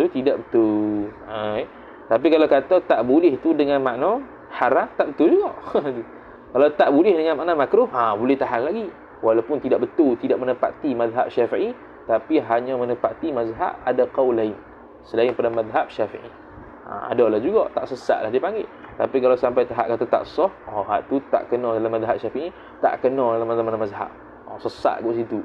Itu tidak betul. Tapi kalau kata tak boleh tu dengan makna haram, tak betul juga. Kalau tak boleh dengan makna makruh, boleh tahan lagi. Walaupun tidak betul, tidak menepati mazhab Syafi'i, tapi hanya menepati mazhab ada qaul lain selain pada mazhab Syafi'i. Adalah juga, tak sesatlah dia panggil. Tapi kalau sampai tahap kata tak sah, hak tu tak kena dalam mazhab Syafi'i, tak kena dalam mana-mana mazhab. Sesat kat situ.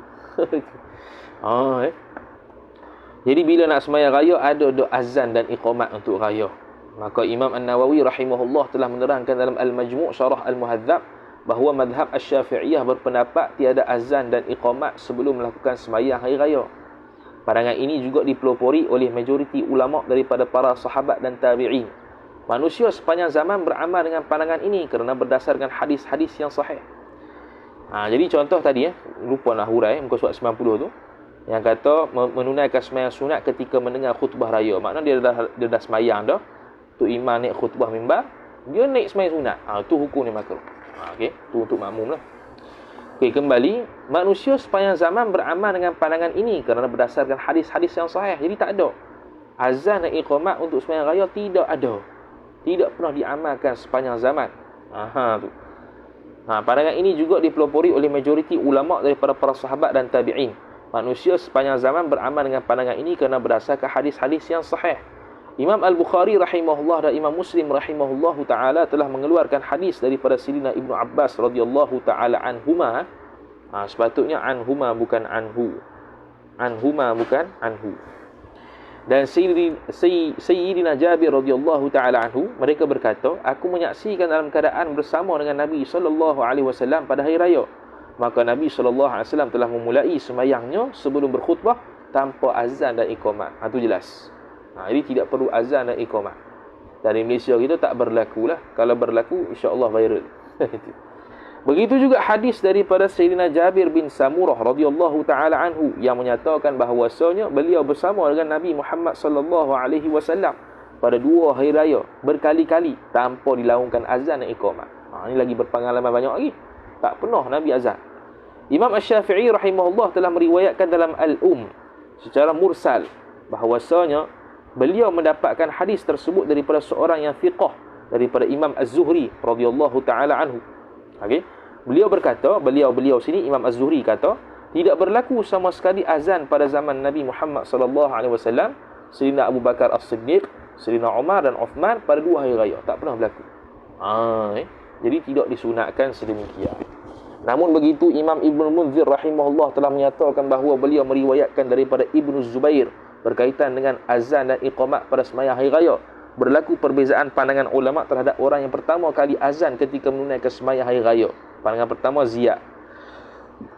Jadi bila nak sembahyang raya ada azan dan iqamat untuk raya. Maka Imam An-Nawawi rahimahullah telah menerangkan dalam Al-Majmu' Syarah Al-Muhadzab bahawa mazhab Asy-Syafi'iyah berpendapat tiada azan dan iqamat sebelum melakukan sembahyang hari raya. Pandangan ini juga dipelopori oleh majoriti ulama daripada para sahabat dan tabi'in. Manusia sepanjang zaman beramal dengan pandangan ini kerana berdasarkan hadis-hadis yang sahih. Jadi contoh tadi lupa nak hurai muka surat 90 tu yang kata menunaikan sembahyang sunat ketika mendengar khutbah raya. Maknanya dia dah sembahyang dah. Tu imam naik khutbah mimbar, dia naik sembahyang sunat. Tu hukum ni makruh. Okey, tu untuk makmum lah. Okey, kembali, manusia sepanjang zaman beramal dengan pandangan ini kerana berdasarkan hadis-hadis yang sahih. Jadi tak ada azan dan iqamat untuk sembahyang raya, tidak ada. Tidak pernah diamalkan sepanjang zaman. Tu. Pandangan ini juga dipelopori oleh majoriti ulama daripada para sahabat dan tabi'in. Manusia sepanjang zaman beramal dengan pandangan ini kerana berdasarkan hadis-hadis yang sahih. Imam Al-Bukhari rahimahullah dan Imam Muslim rahimahullahu ta'ala telah mengeluarkan hadis daripada Sayyidina Ibnu Abbas radhiyallahu ta'ala anhuma. Sepatutnya anhuma bukan anhu. Anhuma bukan anhu. Dan Sayyidina Jabir radhiyallahu ta'ala anhu, mereka berkata, aku menyaksikan dalam keadaan bersama dengan Nabi SAW pada hari raya. Maka Nabi SAW telah memulai sembahyangnya sebelum berkhutbah tanpa azan dan iqamat. Itu jelas. Jadi tidak perlu azan dan iqamah. Dan di Malaysia kita tak berlaku lah. Kalau berlaku, insya-Allah viral. Begitu juga hadis daripada Sayyidina Jabir bin Samurah radhiyallahu taala anhu yang menyatakan bahawasanya beliau bersama dengan Nabi Muhammad sallallahu alaihi wasallam pada 2 hari raya berkali-kali tanpa dilaungkan azan dan iqamah. Ini lagi berpengalaman banyak lagi. Tak pernah Nabi azan. Imam Asy-Syafi'i rahimahullah telah meriwayatkan dalam secara mursal bahawasanya beliau mendapatkan hadis tersebut daripada seorang yang fiqh, daripada Imam Az-Zuhri radhiyallahu taala anhu. Okey. Beliau sini Imam Az-Zuhri kata, tidak berlaku sama sekali azan pada zaman Nabi Muhammad sallallahu alaihi wasallam, Sayyidina Abu Bakar As-Siddiq, Sayyidina Umar dan Uthman pada 2 hari raya. Tak pernah berlaku. Jadi tidak disunatkan sedemikian. Namun begitu Imam Ibnu Munzir rahimahullah telah menyatakan bahawa beliau meriwayatkan daripada Ibnu Zubair berkaitan dengan azan dan iqamat pada sembahyang hari raya. Berlaku perbezaan pandangan ulama terhadap orang yang pertama kali azan ketika menunaikan sembahyang hari raya. Pandangan pertama ziyad.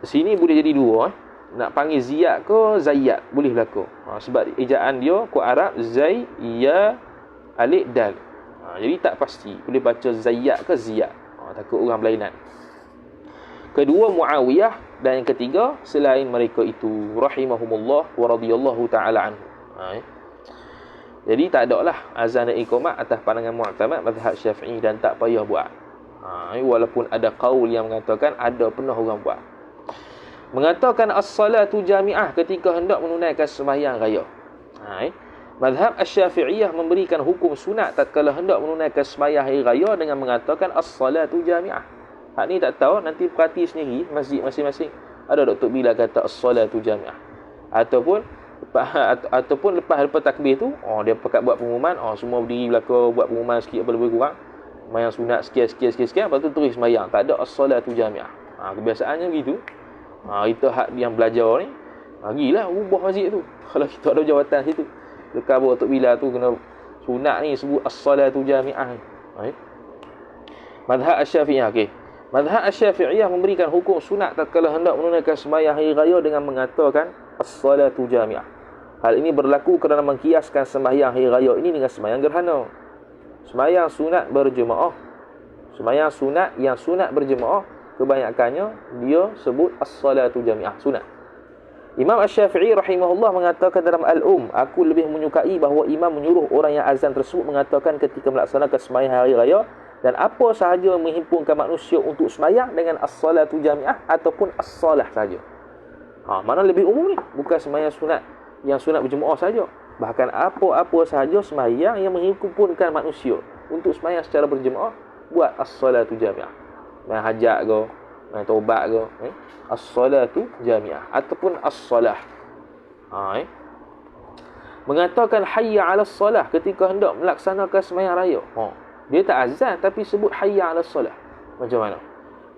Sini boleh jadi dua. Nak panggil ziyad ke zayyad, boleh berlaku. Sebab ejaan dia ku Arab zai ya alif dal. Jadi tak pasti boleh baca zayyad ke ziyad. Takut orang berlainan. Kedua Muawiyah, dan yang ketiga selain mereka itu rahimahumullah wa radhiyallahu taala anhu. Jadi tak ada lah azan dan iqamah atas pandangan mu'tamad mazhab Syafi'i dan tak payah buat. Walaupun ada qaul yang mengatakan ada pernah orang buat. Mengatakan as-salatu jami'ah ketika hendak menunaikan sembahyang raya. Mazhab Asy-Syafi'iyah memberikan hukum sunat tatkala hendak menunaikan sembahyang hari raya dengan mengatakan as-salatu jami'ah. Hak ni tak tahu, nanti perhati sendiri masjid masing-masing. Ada Dr. Bila kata as-salatu jami'ah. Ataupun lepas takbir tu, dia pakat buat pengumuman, semua berdiri belakang buat pengumuman sikit apa lebih kurang. Sembahyang sunat sekian, lepas tu terus sembahyang. Tak ada as-salatu jami'ah. Kebiasaannya begitu. Kita hak yang belajar ni, gilah ubah masjid tu. Kalau kita ada jawatan situ. Dekat Dr. Bila tu kena sunat ni sebut as-salatu jami'ah. Mazhab Asy-Syafi'iyah, okey. Mazhab Asy-Syafi'iyah memberikan hukum sunat tatkala hendak menunaikan sembahyang hari raya dengan mengatakan as-salatu jami'ah. Hal ini berlaku kerana mengkiaskan sembahyang hari raya ini dengan sembahyang gerhana. Sembahyang sunat berjemaah. Sembahyang sunat yang sunat berjemaah kebanyakannya dia sebut as-salatu jami'ah, sunat. Imam Asy-Syafi'i rahimahullah mengatakan dalam aku lebih menyukai bahawa imam menyuruh orang yang azan tersebut mengatakan ketika melaksanakan sembahyang hari raya dan apa sahaja menghimpunkan manusia untuk sembahyang dengan as-salatu jami'ah ataupun as-salah saja. Mana lebih umum ni, bukan sembahyang sunat yang sunat berjemaah saja. Bahkan apa-apa sahaja sembahyang yang menghimpunkan manusia untuk sembahyang secara berjemaah, buat as-salatu jami'ah. Main hajat ke, main taubat ke, as-salatu jami'ah ataupun as-salah. Mengatakan hayya 'alas salah ketika hendak melaksanakan sembahyang raya. Dia tak azan tapi sebut hayya 'alas salah. Macam mana?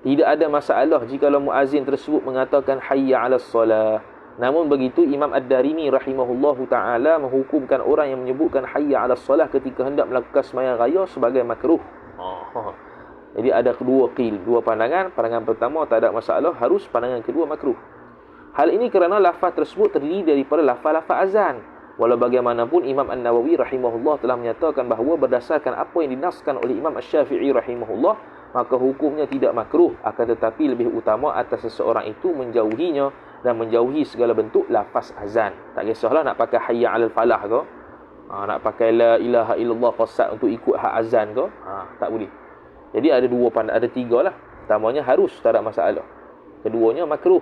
Tidak ada masalah jika muazin tersebut mengatakan hayya 'alas salah. Namun begitu Imam Ad-Darimi rahimahullahu taala menghukumkan orang yang menyebutkan hayya 'alas salah ketika hendak melakukan sembahyang raya sebagai makruh. Jadi ada dua pandangan. Pandangan pertama tak ada masalah, harus. Pandangan kedua makruh. Hal ini kerana lafaz tersebut terdiri daripada lafaz azan. Walau bagaimanapun Imam An-Nawawi rahimahullah telah menyatakan bahawa berdasarkan apa yang dinaskan oleh Imam Asy-Syafi'i rahimahullah, maka hukumnya tidak makruh, akan tetapi lebih utama atas seseorang itu menjauhinya dan menjauhi segala bentuk lafaz azan. Tak kisahlah nak pakai hayya 'alal falah ke, nak pakai la ilaha illallah qasad untuk ikut hak azan ke, tak boleh. Jadi ada tiga lah. Pertamanya harus, tak ada masalah. Keduanya makruh.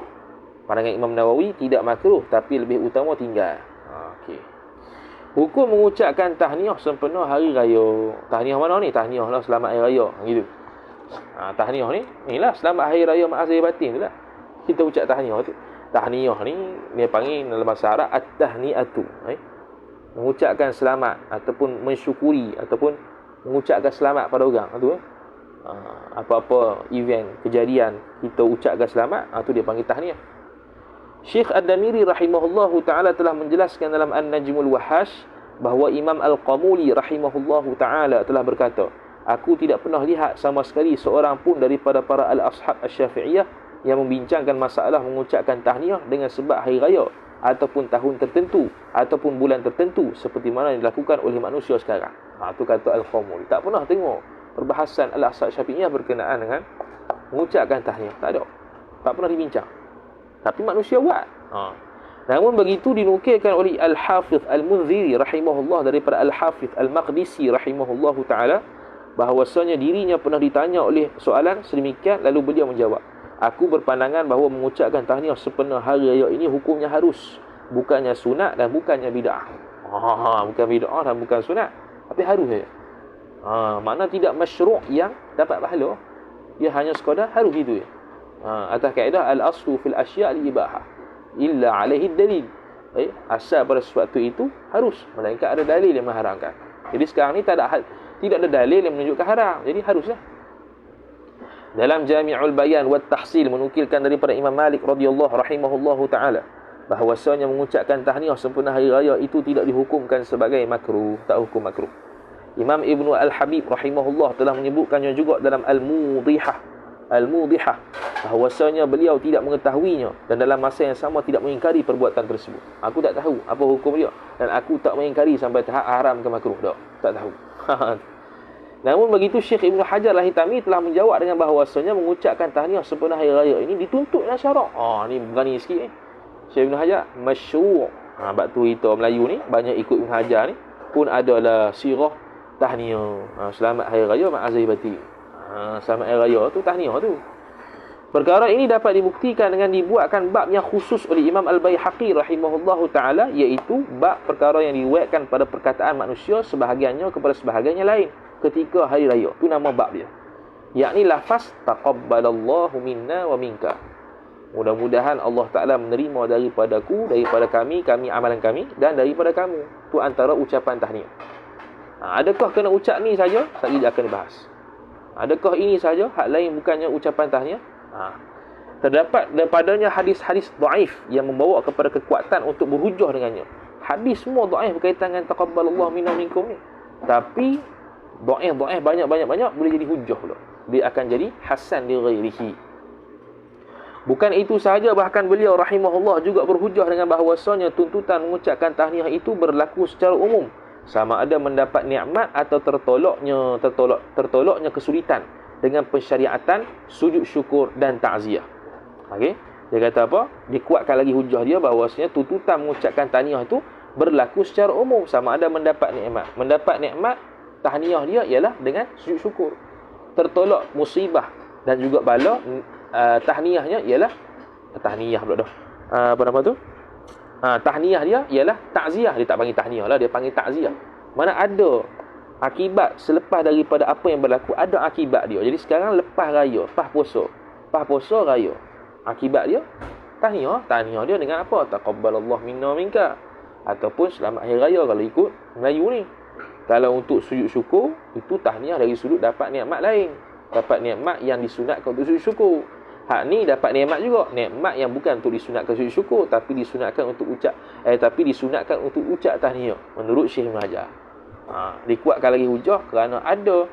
Pandangan Imam Nawawi tidak makruh tapi lebih utama tinggal. Okey. Hukum mengucapkan tahniah sempena hari raya. Tahniah mana ni? Tahniah lah selamat hari raya, gitu. Tahniah ni, inilah selamat hari raya mak zahir batin tu lah. Kita ucap tahniah tu. Tahniah ni dia panggil dalam bahasa Arab at-tahniatu. Mengucapkan selamat ataupun mensyukuri ataupun mengucapkan selamat pada orang tu. Apa-apa event, kejadian kita ucapkan selamat, tu dia panggil tahniah. Syekh Ad-Damiri rahimahullahu ta'ala telah menjelaskan dalam An-Najmul Wahash bahawa Imam Al-Qamuli rahimahullahu ta'ala telah berkata, aku tidak pernah lihat sama sekali seorang pun daripada para al-ashab Asy-Syafi'iyah yang membincangkan masalah mengucapkan tahniah dengan sebab hari raya ataupun tahun tertentu ataupun bulan tertentu seperti mana yang dilakukan oleh manusia sekarang. Itu kata Al-Khamuli. Tak pernah tengok perbahasan Al-Aqsa Syafi'iyah berkenaan dengan mengucapkan tahniah. Tak ada. Tak pernah dibincang. Tapi manusia buat. Namun begitu dinukilkan oleh Al-Hafidh Al-Munziri rahimahullah daripada Al-Hafidh Al-Maqdisi rahimahullah ta'ala, bahawasanya dirinya pernah ditanya oleh soalan sedemikian, lalu beliau menjawab, aku berpandangan bahawa mengucapkan tahniah sepenuh hari raya ini hukumnya harus, bukannya sunat dan bukannya bid'ah. Bukan bid'ah dan bukan sunat, tapi harus saja. Makna tidak masyru' yang dapat pahala. Dia hanya sekadar harus gitu ya. Atas kaedah al-aslu fil asya' al-ibahah illa alaihi dalil. Asal pada sesuatu itu harus, melainkan ada dalil yang mengharamkan. Jadi sekarang ni tidak ada dalil yang menunjukkan haram, jadi haruslah. Dalam Jami'ul Bayan wa Tahsil menukilkan daripada Imam Malik radhiyallahu rahimahullahu taala bahawasanya mengucapkan tahniah sempena hari raya itu tidak dihukumkan sebagai makruh, tak hukum makruh. Imam Ibnu Al-Habib rahimahullah telah menyebutkannya juga dalam Al-Mudihah bahawasanya beliau tidak mengetahuinya dan dalam masa yang sama tidak mengingkari perbuatan tersebut. Aku tak tahu apa hukum dia dan aku tak mengingkari sampai tahap haram ke makruh, tak tahu. Namun begitu Syekh Ibnu Hajar Al-Hitami telah menjawab dengan bahawasanya mengucapkan tahniah sempena hari raya ini dituntut dalam syarak. Ni berani sikit ni. Syekh Ibnu Hajar masyru'. Bab tu kita Melayu ni banyak ikut Ibnu Hajar ni pun adalah sirah tahniah. Selamat hari raya ma'azih batin. Selamat hari raya tu tahniah tu. Perkara ini dapat dibuktikan dengan dibuatkan bab yang khusus oleh Imam Al-Baihaqi rahimahullahu ta'ala, iaitu bab perkara yang diriwayatkan pada perkataan manusia sebahagiannya kepada sebahagiannya lain ketika hari raya. Itu nama bab dia, yakni lafaz taqabbalallahu minna wa minka. Mudah-mudahan Allah Ta'ala menerima daripadaku, daripada kami amalan kami, dan daripada kamu. Itu antara ucapan tahniah. Adakah kena ucap ni saja? Sekejap dia akan dibahas. Adakah ini saja? Hak lain bukannya ucapan tahniah? Terdapat daripadanya hadis-hadis dhaif yang membawa kepada kekuatan untuk berhujah dengannya. Hadis semua dhaif berkaitan dengan taqabbalallahu minna minkum ni. Tapi dhaif banyak boleh jadi hujah pula. Dia akan jadi hasan li ghairihi. Bukan itu sahaja, bahkan beliau rahimahullah juga berhujah dengan bahawasanya tuntutan mengucapkan tahniah itu berlaku secara umum, sama ada mendapat nikmat atau tertolaknya kesulitan dengan pensyariatan sujud syukur dan ta'ziyah. Okey, dia kata apa? Dikuatkan lagi hujah dia bahawasanya tuntutan mengucapkan tahniah itu berlaku secara umum, sama ada mendapat nikmat. Mendapat nikmat, tahniah dia ialah dengan sujud syukur. Tertolak musibah dan juga bala, tahniahnya ialah tahniah pula dah. Apa nama tu? Tahniah dia ialah ta'ziyah. Dia tak panggil tahniah lah, dia panggil ta'ziyah. Mana ada akibat selepas daripada apa yang berlaku, ada akibat dia. Jadi sekarang lepas raya, pas puasa raya, akibat dia tahniah dia dengan apa? Taqabbalallahu minna minka, ataupun selamat hari raya kalau ikut Melayu ni. Kalau untuk sujud syukur, itu tahniah dari sudut dapat nikmat lain, dapat nikmat yang disunatkan untuk sujud syukur. Hak ni dapat nikmat juga, nikmat yang bukan untuk disunatkan sujud syukur, tapi disunatkan untuk ucap tahniah menurut Syekh Ibn Hajar. Dikuatkan lagi hujah kerana ada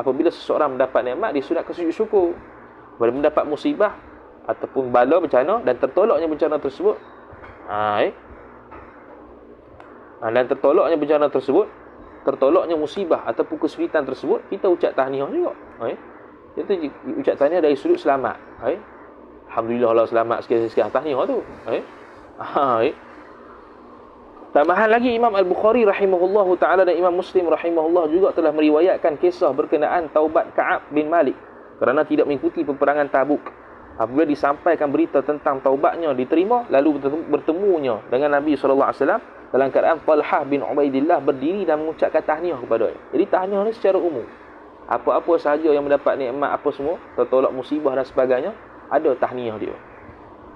apabila seseorang mendapat nikmat disunatkan sujud syukur. Bila mendapat musibah ataupun bala bencana dan tertolaknya bencana tersebut, tertolaknya musibah ataupun kesulitan tersebut, kita ucap tahniah juga. Kita ucap tahniah dari sudut selamat. Alhamdulillah Allah selamat sekian-sekian, tahniah tu. Tambahan lagi, Imam Al-Bukhari rahimahullahu ta'ala dan Imam Muslim rahimahullah juga telah meriwayatkan kisah berkenaan taubat Ka'ab bin Malik kerana tidak mengikuti peperangan Tabuk. Apabila disampaikan berita tentang taubatnya diterima, lalu bertemunya dengan Nabi SAW dalam keadaan Talhah bin Ubaidillah berdiri dan mengucapkan tahniah kepadanya. Jadi tahniah ni secara umum. Apa-apa sahaja yang mendapat nikmat apa semua, tertolak musibah dan sebagainya, ada tahniah dia.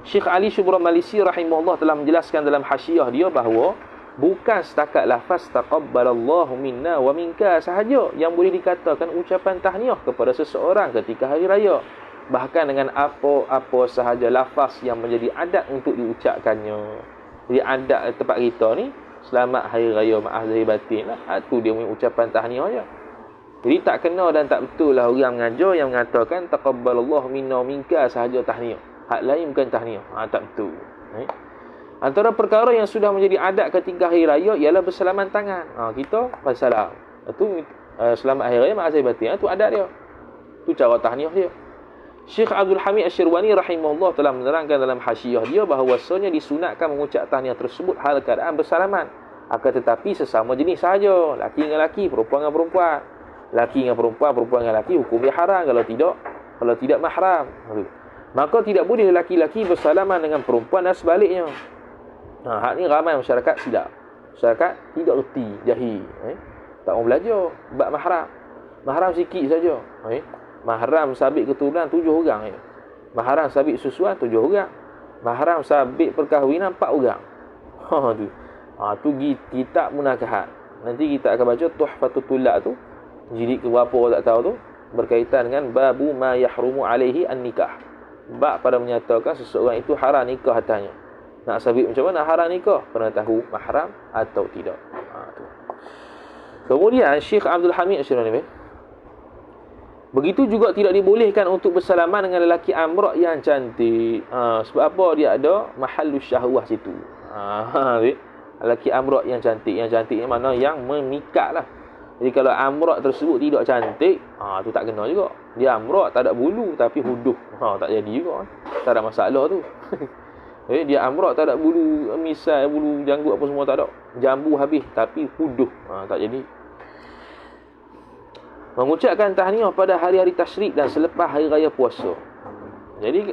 Syekh Ali Syubra Malisi rahimahullah telah menjelaskan dalam hasyiah dia bahawa bukan setakat lafaz taqabbalallahu minna wa minka sahaja yang boleh dikatakan ucapan tahniah kepada seseorang ketika hari raya, bahkan dengan apa-apa sahaja lafaz yang menjadi adat untuk diucapkannya. Jadi adat tempat kita ni, selamat hari raya ma'azih batin lah, itu dia punya ucapan tahniah je. Jadi tak kena dan tak betul lah orang mengajar yang mengatakan taqabbalallahu minna wa minka sahaja tahniah, hak lain bukan tahniah. Tak betul. Antara perkara yang sudah menjadi adat ketika hari raya ialah bersalaman tangan. Kita bersalam. Itu selamat hari raya mak azai batin. Itu adat dia. Itu cara tahniah dia. Syekh Abdul Hamid Asy-Syirwani rahimahullah telah menerangkan dalam hasyiah dia bahawasanya disunatkan mengucap tahniah tersebut hal keadaan bersalaman. Akan tetapi sesama jenis sahaja. Laki dengan laki, perempuan dengan perempuan. Laki dengan perempuan, perempuan dengan laki, hukum dia haram kalau tidak mahram. Maka tidak boleh lelaki-lelaki bersalaman dengan perempuan dan sebaliknya. Hak ni ramai masyarakat silap. Masyarakat tidak reti, jahil. Tak mau belajar bab mahram. Mahram sikit saja. Mahram sabit keturunan 7 orang. Mahram sabit susuan 7 orang. Mahram sabit perkahwinan 4 orang. Tu kitab munakahat. Nanti kita akan baca Tuhfatul Tulab tu. Jilid ke berapa tak tahu tu. Berkaitan dengan babu ma yahrumu alaihi an-nikah. Bab pada menyatakan seseorang itu haram nikah atasnya. Nak sabit macam mana haram nikah? Kena tahu mahram atau tidak. Tu. Kemudian Syekh Abdul Hamid Asy-Syirwani, begitu juga tidak dibolehkan untuk bersalaman dengan lelaki amrak yang cantik. Sebab apa? Dia ada mahallus syahwah situ. Lelaki amrak yang cantik. Yang cantik yang mana? Yang memikat lah. Jadi kalau amrak tersebut tidak cantik, tu tak kena juga. Dia amrak tak ada bulu tapi huduh. Tak jadi juga. Tak ada masalah tu. Dia amrak tak ada bulu misai, bulu janggut apa semua tak ada. Jambu habis tapi huduh. Tak jadi. Mengucapkan tahniah pada hari-hari tasyrik dan selepas hari raya puasa. Jadi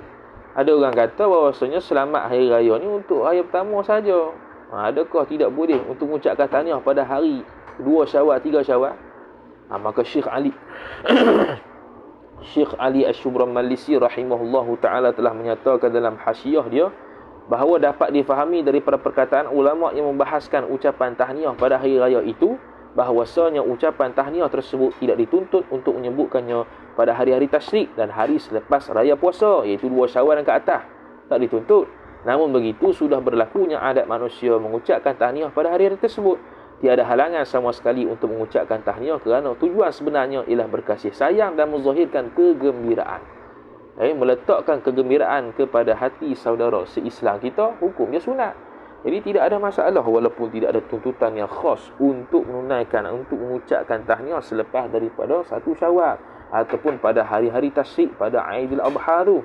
ada orang kata bahawasanya selamat hari raya ni untuk raya pertama saja. Adakah tidak boleh untuk mengucapkan tahniah pada hari 2 Syawal, 3 Syawal? Maka Syekh Ali Syekh Ali Asy-Syubramalisi rahimahullahu ta'ala telah menyatakan dalam hasyiah dia bahawa dapat difahami daripada perkataan ulama yang membahaskan ucapan tahniah pada hari raya itu bahawasanya ucapan tahniah tersebut tidak dituntut untuk menyebutkannya pada hari-hari tasyrik dan hari selepas raya puasa, iaitu 2 Syawal dan ke atas. Tak dituntut. Namun begitu sudah berlakunya adat manusia mengucapkan tahniah pada hari-hari tersebut. Tiada halangan sama sekali untuk mengucapkan tahniah kerana tujuan sebenarnya ialah berkasih sayang dan menzahirkan kegembiraan. Meletakkan kegembiraan kepada hati saudara se-Islam kita, hukumnya sunat. Jadi tidak ada masalah walaupun tidak ada tuntutan yang khas untuk menunaikan, untuk mengucapkan tahniah selepas daripada 1 Syawal ataupun pada hari-hari tasyrik, pada Aidil Adha tu.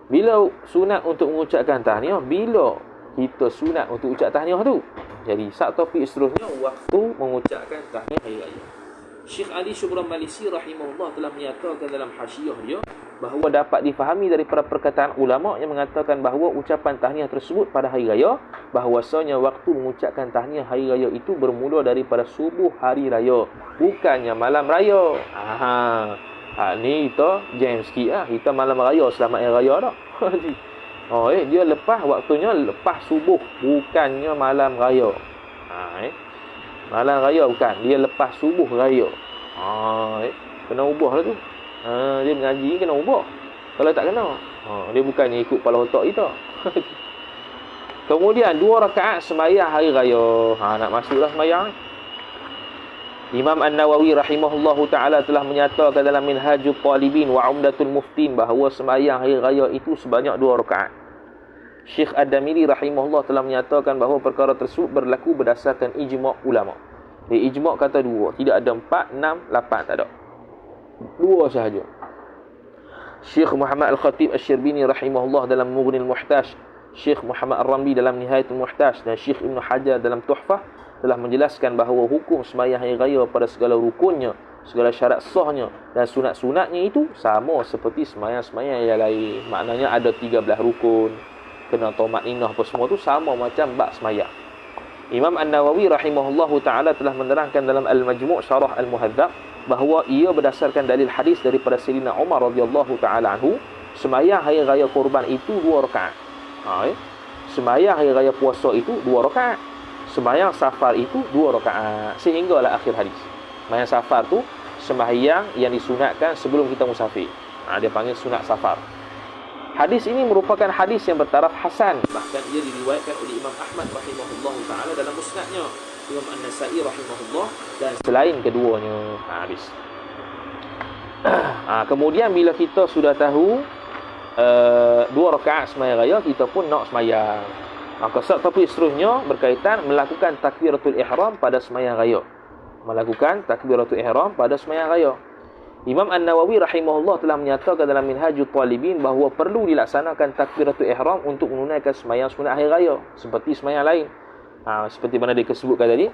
Bila sunat untuk mengucapkan tahniah? Bila kita sunat untuk ucap tahniah tu? Jadi topik seterusnya, waktu mengucapkan tahniah hari raya. Syekh Ali Asy-Syubramalisi rahimahullah telah menyatakan dalam hasyiah dia bahawa dapat difahami daripada perkataan ulama yang mengatakan bahawa ucapan tahniah tersebut pada hari raya, bahawasanya waktu mengucapkan tahniah hari raya itu bermula daripada subuh hari raya, bukannya malam raya. Ni kita jam sikit lah. Kita malam raya, selamat hari raya tak? Dia lepas waktunya lepas subuh, bukannya malam raya. Malam raya bukan, dia lepas subuh raya. Kena ubah lah tu. Dia mengaji kena ubah. Kalau tak kena, dia bukannya ikut kepala otak kita. Kemudian 2 rakaat sembahyang hari raya. Nak masuklah sembahyang. Imam An-Nawawi rahimahullahu ta'ala telah menyatakan dalam Minhajul Talibin wa Umdatul Muftin bahawa sembahyang hari raya itu sebanyak 2 rakaat. Syekh Ad-Damiri rahimahullah telah menyatakan bahawa perkara tersebut berlaku berdasarkan ijma' ulama. Ijma' kata 2, tidak ada 4, 6, 8, tak ada. 2 sahaja. Syekh Muhammad Al-Khatib Asy-Syirbini rahimahullah dalam Mughnil Muhtaj, Syekh Muhammad Ar-Ramli dalam Nihayatul Muhtaj dan Syekh Ibn Hajar dalam Tuhfah telah menjelaskan bahawa hukum sembahyang hari raya pada segala rukunnya, segala syarat sahnya dan sunat-sunatnya itu sama seperti sembahyang-sembahyang yang lain. Maknanya ada 13 rukun, kena tamatninah apa semua tu sama macam bab sembahyang. Imam An-Nawawi rahimahullahu ta'ala telah menerangkan dalam Al-Majmu' Syarah Al-Muhadzab bahawa ia berdasarkan dalil hadis daripada Sayyidina Umar radhiyallahu ta'ala anhu, sembahyang hari raya kurban itu 2 rakaat. Sembahyang hari raya puasa itu 2 rakaat. Sembahyang safar itu 2 rakaat. Sehinggalah akhir hadis. Sembahyang safar tu sembahyang yang disunatkan sebelum kita musafir. Dia panggil sunat safar. Hadis ini merupakan hadis yang bertaraf hasan. Bahkan ia diriwayatkan oleh Imam Ahmad rahimahullahu ta'ala dalam musnadnya, Imam An-Nasa'i rahimahullah dan selain keduanya. Habis. Kemudian bila kita sudah tahu 2 rakaat sembahyang raya, kita pun nak sembahyang. Maka topik seterusnya berkaitan melakukan takbiratul ihram pada sembahyang raya. Melakukan takbiratul ihram pada sembahyang raya. Imam An-Nawawi rahimahullah telah menyatakan dalam Minhajut Talibin bahawa perlu dilaksanakan takbiratul ihram untuk menunaikan sembahyang sunat hari raya seperti sembahyang lain. Seperti mana dia sebutkan tadi,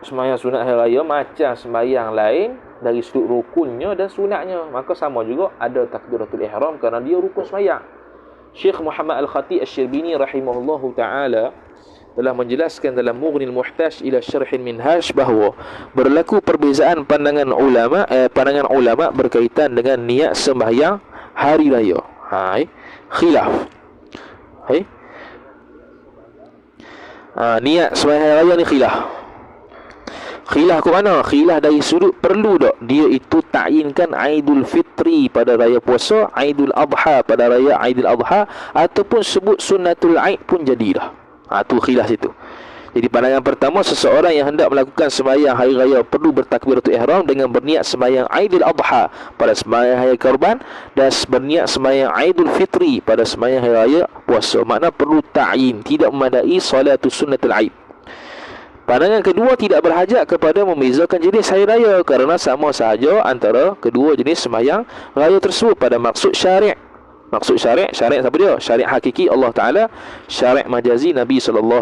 sembahyang sunat hari raya macam sembahyang lain dari sudut rukunnya dan sunatnya, maka sama juga ada takbiratul ihram kerana dia rukun sembahyang. Syekh Muhammad Al-Khatib Asy-Syirbini rahimahullahu taala telah menjelaskan dalam Mughnil Muhtaj ila Syarhil Minhaj bahawa berlaku perbezaan pandangan ulama berkaitan dengan niat sembahyang hari raya. Khilaf. Niat sembahyang hari raya ni khilaf. Khilaf ke mana? Khilaf dari sudut perlu tak dia itu ta'yinkan Aidul Fitri pada raya puasa, Aidul Adha pada raya Aidil Adha, ataupun sebut Sunnatul Aid pun jadilah. Tu khilaf situ. Jadi pandangan pertama, seseorang yang hendak melakukan sembahyang hari raya perlu bertakbiratul ihram dengan berniat sembahyang Aidil Adha pada sembahyang hari Kurban dan berniat sembahyang Aidul Fitri pada sembahyang hari raya puasa. Makna perlu ta'yin, tidak memadai salatul sunnatul Aid. Pandangan kedua tidak berhajat kepada membezakan jenis hari raya kerana sama sahaja antara kedua jenis sembahyang raya tersebut pada maksud syariat. Maksud syariat siapa dia? Syariat hakiki Allah Ta'ala, syariat majazi Nabi SAW.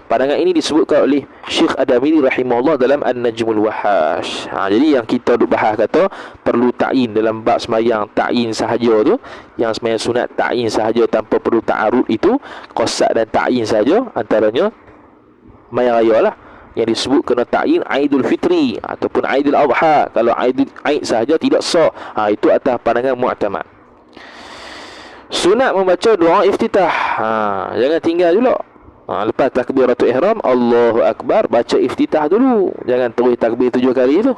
Pandangan ini disebutkan oleh Syekh Adamiri rahimahullah dalam An-Najmul Wahash. Jadi yang kita duk bahas kata perlu ta'yin dalam bab sembahyang ta'yin sahaja tu, yang sembahyang sunat ta'yin sahaja tanpa perlu ta'arud itu, qasad dan ta'yin sahaja, antaranya sembahyang raya lah yang disebut kena ta'yin Aidul Fitri ataupun Aidil Adha. Kalau Aid sahaja tidak sah. Itu atas pandangan mu'tamad. Sunat membaca doa iftitah. Jangan tinggal dulu. Lepas takbiratul ihram, Allahu Akbar, baca iftitah dulu. Jangan terus takbir 7 kali itu.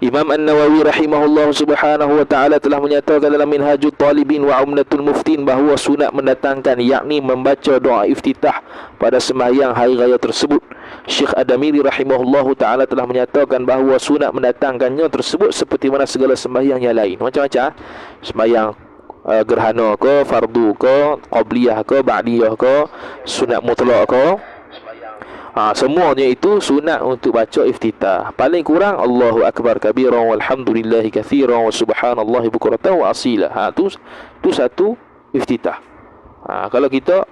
Imam An-Nawawi rahimahullah subhanahu wa ta'ala telah menyatakan dalam Minhajut Talibin wa Umdatul Muftin bahawa sunat mendatangkan, yakni membaca doa iftitah pada sembahyang hari raya tersebut. Syekh Adamiri rahimahullah ta'ala telah menyatakan bahawa sunat mendatangkannya tersebut seperti mana segala sembahyang yang lain. Macam-macam sembahyang gerhana ke, fardu ke, qabliyah ke, ba'diyah ke, sunat mutlak ke, semuanya itu sunat untuk baca iftitah. Paling kurang Allahu Akbar kabiran walhamdulillahi katsiran wa subhanallahi bukratan wa asila. Tu satu iftitah. Kalau kita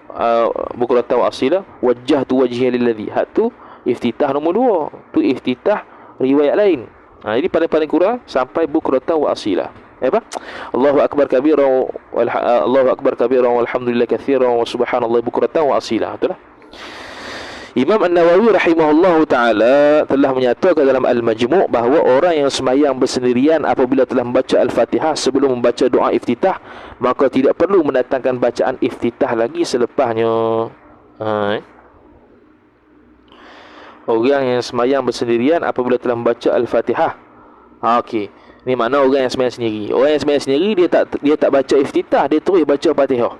bukratan wa asila, wajjahtu wajhiya lilladzi, tu iftitah nombor 2. Tu iftitah riwayat lain. Jadi paling kurang sampai bukratan wa asila. Allahu Akbar kabiran walhamdulillah katsiran wa subhanallahi bukratan wa asila. Itulah. Imam An-Nawawi rahimahullahu taala telah menyatakan dalam Al-Majmu' bahawa orang yang sembahyang bersendirian apabila telah membaca Al-Fatihah sebelum membaca doa iftitah, maka tidak perlu mendatangkan bacaan iftitah lagi selepasnya. Orang yang sembahyang bersendirian apabila telah membaca Al-Fatihah. Okey. Ni makna orang yang sembahyang sendiri. Orang yang sembahyang sendiri dia tak baca iftitah, dia terus baca Fatihah.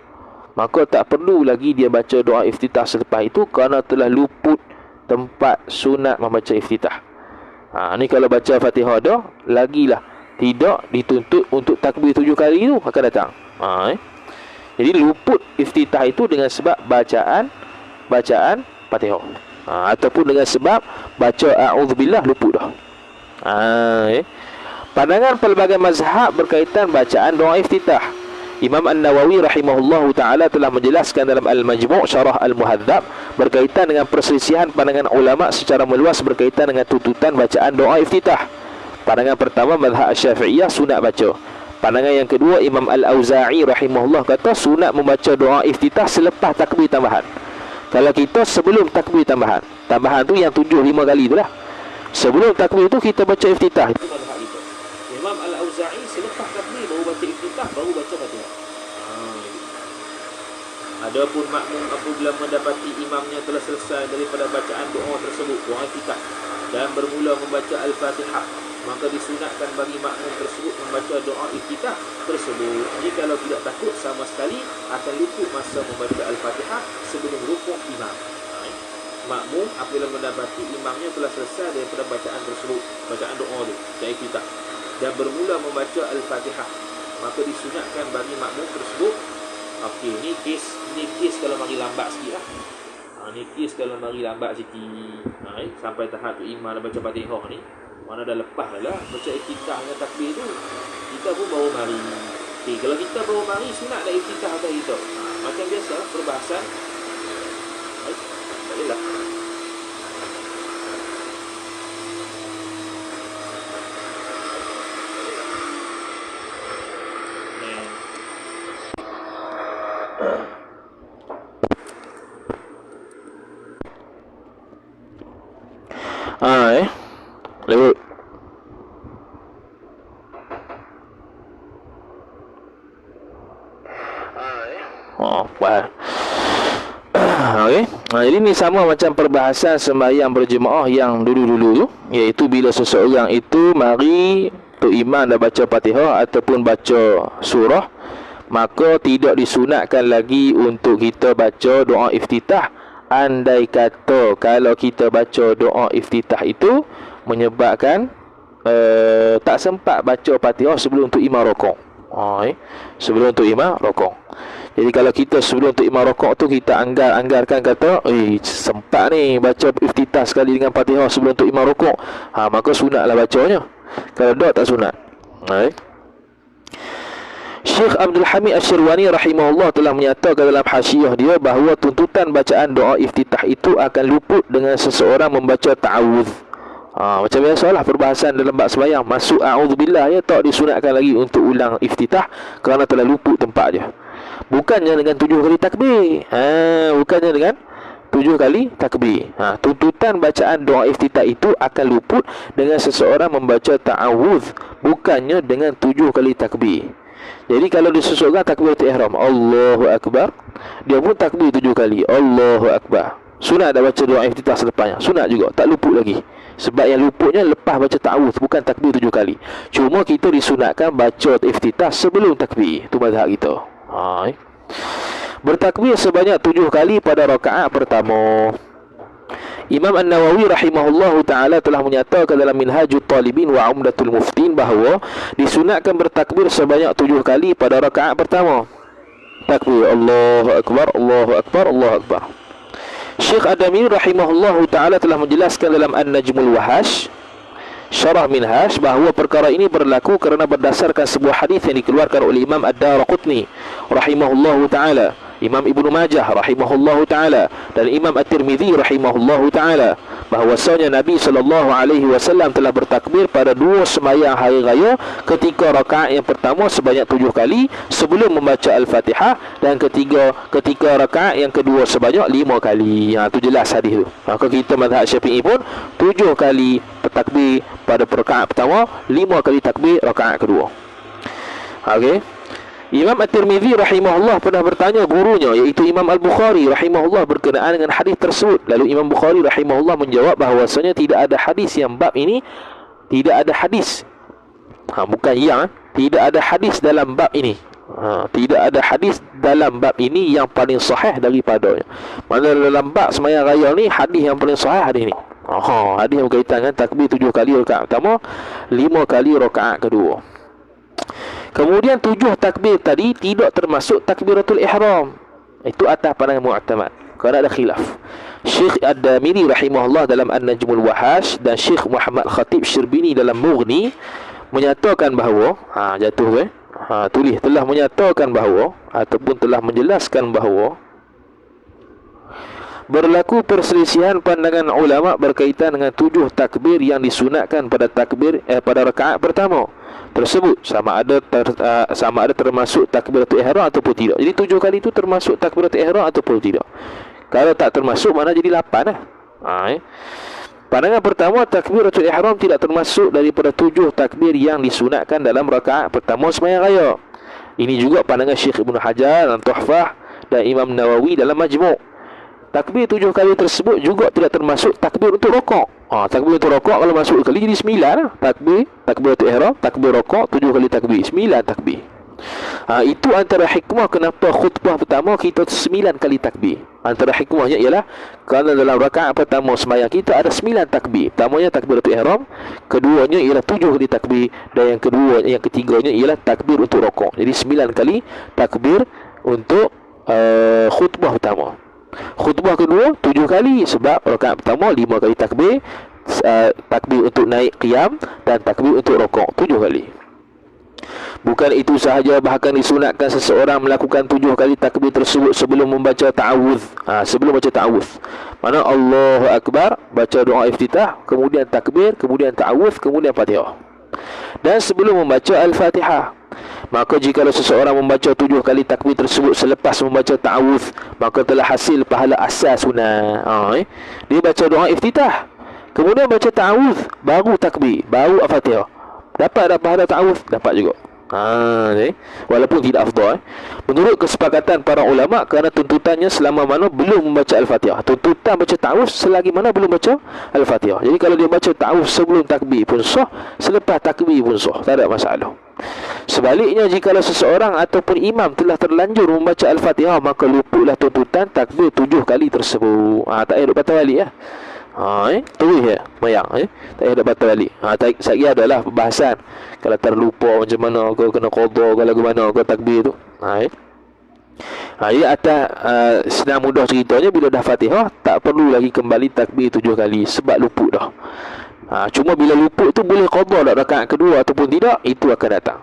Maka tak perlu lagi dia baca doa iftitah selepas itu kerana telah luput tempat sunat membaca iftitah. Ni kalau baca Fatihah dah, lagilah tidak dituntut untuk takbir 7 kali itu akan datang. Jadi luput iftitah itu dengan sebab bacaan Fatihah. Ataupun dengan sebab baca a'udzubillah luput dah. Pandangan pelbagai mazhab berkaitan bacaan doa iftitah. Imam An-Nawawi rahimahullahu ta'ala telah menjelaskan dalam Al-Majmu' Syarah Al-Muhadzab berkaitan dengan perselisihan pandangan ulama secara meluas berkaitan dengan tuntutan bacaan doa iftitah. Pandangan pertama, mazhab Syafi'iyah sunat baca. Pandangan yang kedua, Imam Al-Auza'i rahimahullah kata sunat membaca doa iftitah selepas takbir tambahan. Kalau kita sebelum takbir tambahan tu yang 7-5 kali itulah. Sebelum takbir itu kita baca iftitah. Imam Al-Auza'i selepas takbir baru baca iftitah, baru baca Fatihah. Adapun makmum apabila mendapati imamnya telah selesai daripada bacaan doa tersebut, doa iftitah, dan bermula membaca Al-Fatihah, maka disunatkan bagi makmum tersebut membaca doa iftitah tersebut. Jikalau tidak takut sama sekali akan luput masa membaca Al-Fatihah sebelum rukuk imam. Makmum apabila mendapati imamnya telah selesai daripada bacaan tersebut, bacaan doa tu, dan iftitah, dan bermula membaca Al-Fatihah, maka disunatkan bagi makmum tersebut. Okey, ni kes kalau mari lambat sikit lah. Ni kes kalau mari lambat sikit. Sampai tahap tu imam dah baca Fatihah ni, mana dah lepas dah lah baca iftitah dengan takbir tu. Kita pun baru mari. Okey, kalau kita baru mari, sunat dah iftitah atas kita. Macam biasa perbahasan. Tak adalah. Lewat. Faham. Okey. Jadi ni sama macam perbahasan sembahyang berjemaah yang dulu-dulu tu, iaitu bila seseorang itu mari tu imam dah baca Fatihah ataupun baca surah, maka tidak disunatkan lagi untuk kita baca doa iftitah. Andai kata kalau kita baca doa iftitah itu menyebabkan tak sempat baca Fatihah sebelum tu imam rokok. Sebelum tu imam rokok. Jadi kalau kita sebelum tu imam rokok tu kita anggarkan kata, sempat ni baca iftitah sekali dengan Fatihah sebelum tu imam rokok, maka sunatlah bacanya. Kalau tak sunat. Syekh Abdul Hamid Asy-Syirwani rahimahullah telah menyatakan dalam hasyiah dia bahawa tuntutan bacaan doa iftitah itu akan luput dengan seseorang membaca ta'awudz. Macam biasalah perbahasan dalam bab sembahyang, masuk a'udzubillah tak disunatkan lagi untuk ulang iftitah kerana telah luput tempat dia. Bukannya dengan 7 kali takbir. Bukannya dengan 7 kali takbir. Tuntutan bacaan doa iftitah itu akan luput dengan seseorang membaca ta'awudz, bukannya dengan 7 kali takbir. Jadi kalau disesuaikan takbiratul ihram, Allahu Akbar, dia pun takbir 7 kali, Allahu Akbar. Sunat dah baca doa iftitah selepasnya, sunat juga, tak luput lagi. Sebab yang luputnya lepas baca ta'awudz, bukan takbir 7 kali. Cuma kita disunatkan baca iftitah sebelum takbir. Itu mazhab kita. Bertakbir sebanyak 7 kali pada rakaat pertama. Imam An-Nawawi rahimahullahu ta'ala telah menyatakan dalam Minhajut Talibin wa Umdatul Muftin bahawa disunatkan bertakbir sebanyak 7 kali pada rakaat pertama. Takbir Allahu Akbar, Allahu Akbar, Allahu Akbar. Syekh Ad-Damiri rahimahullahu ta'ala telah menjelaskan dalam An-Najmul Wahash Syarah Minhaj bahawa perkara ini berlaku kerana berdasarkan sebuah hadis yang dikeluarkan oleh Imam Ad-Daraqutni rahimahullahu ta'ala, Imam Ibnu Majah rahimahullahu ta'ala, dan Imam At-Tirmidzi rahimahullahu ta'ala, bahwasanya Nabi SAW telah bertakbir pada 2 sembahyang hari raya, ketika rakaat yang pertama sebanyak 7 kali sebelum membaca Al-Fatihah, dan ketika rakaat yang kedua sebanyak 5 kali. Itu jelas hadis tu. Maka kita mazhab Syafi'i pun 7 kali bertakbir pada rakaat pertama, 5 kali takbir rakaat kedua. Okey. Imam At-Tirmidzi rahimahullah pernah bertanya gurunya, iaitu Imam Al-Bukhari rahimahullah, berkenaan dengan hadis tersebut. Lalu Imam Bukhari rahimahullah menjawab bahawasanya tidak ada hadis yang bab ini, tidak ada hadis. Tidak ada hadis dalam bab ini. Tidak ada hadis dalam bab ini yang paling sahih daripadanya. Mana dalam bab sembahyang raya ni, hadis yang paling sahih hadis ni. Hadis yang berkaitan dengan takbir 7 kali rakaat pertama, 5 kali rakaat kedua. Kemudian 7 takbir tadi tidak termasuk takbiratul ihram. Itu atas pandangan mu'tamad, kerana ada khilaf. Syekh Ad-Damiri rahimahullah dalam An-Najmul Wahash dan Syekh Muhammad Khatib Syirbini dalam Mughni menyatakan bahawa telah menyatakan bahawa ataupun telah menjelaskan bahawa berlaku perselisihan pandangan ulama berkaitan dengan 7 takbir yang disunatkan pada pada rakaat pertama tersebut, sama ada termasuk takbiratul ihram ataupun tidak. Jadi 7 kali itu termasuk takbiratul ihram ataupun tidak. Kalau tak termasuk, mana jadi 8 lah. Pandangan pertama, takbiratul ihram tidak termasuk daripada 7 takbir yang disunatkan dalam rakaat pertama sembahyang raya. Ini juga pandangan Syekh Ibnu Hajar dalam Tuhfah dan Imam Nawawi dalam Majmu'. Takbir 7 kali tersebut juga tidak termasuk takbir untuk rokok. Takbir untuk rokok kalau masuk kali jadi 9 lah. Takbir untuk ihram, takbir rokok, 7 kali takbir, 9 takbir. Itu antara hikmah kenapa khutbah pertama kita 9 kali takbir. Antara hikmahnya ialah kerana dalam rakaat pertama sembahyang kita ada 9 takbir. Pertamanya takbiratul ihram, keduanya ialah 7 kali takbir, dan yang ketiganya ialah takbir untuk rukuk. Jadi 9 kali takbir untuk khutbah pertama. Khutbah kedua 7 kali, sebab rakaat pertama 5 kali takbir, takbir untuk naik qiyam, dan takbir untuk rukuk 7 kali. Bukan itu sahaja, bahkan disunatkan seseorang melakukan 7 kali takbir tersebut sebelum membaca ta'awudz. Sebelum baca ta'awudz, mana Allahu Akbar, baca doa iftitah, kemudian takbir, kemudian ta'awudz, kemudian Fatihah. Dan sebelum membaca Al-Fatihah. Maka jika seseorang membaca 7 kali takbir tersebut selepas membaca ta'awudz, maka telah hasil pahala asas sunnah. Dia baca doa iftitah, kemudian baca ta'awudz, baru takbir, baru Al-Fatihah. Dapat pahala ta'awudz? Dapat juga. Walaupun tidak afdal. Menurut kesepakatan para ulama, kerana tuntutannya selama mana belum membaca Al-Fatihah. Tuntutan baca ta'awudz selagi mana belum baca Al-Fatihah. Jadi kalau dia baca ta'awudz sebelum takbir pun sah, selepas takbir pun sah, tak ada masalah. Sebaliknya, jika seseorang ataupun imam telah terlanjur membaca Al-Fatihah, maka luputlah tuntutan takbir 7 kali tersebut. Tak payah duk batal balik ya. Terus ya mayang tak payah duk batal balik. Sekali adalah pembahasan kalau terlupa macam mana kau kena qada, kalau mana kau takbir tu. Jadi atas senang mudah ceritanya, bila dah Fatihah tak perlu lagi kembali takbir 7 kali sebab luput dah. Cuma bila luput tu boleh qada tak rakaat kedua ataupun tidak, itu akan datang.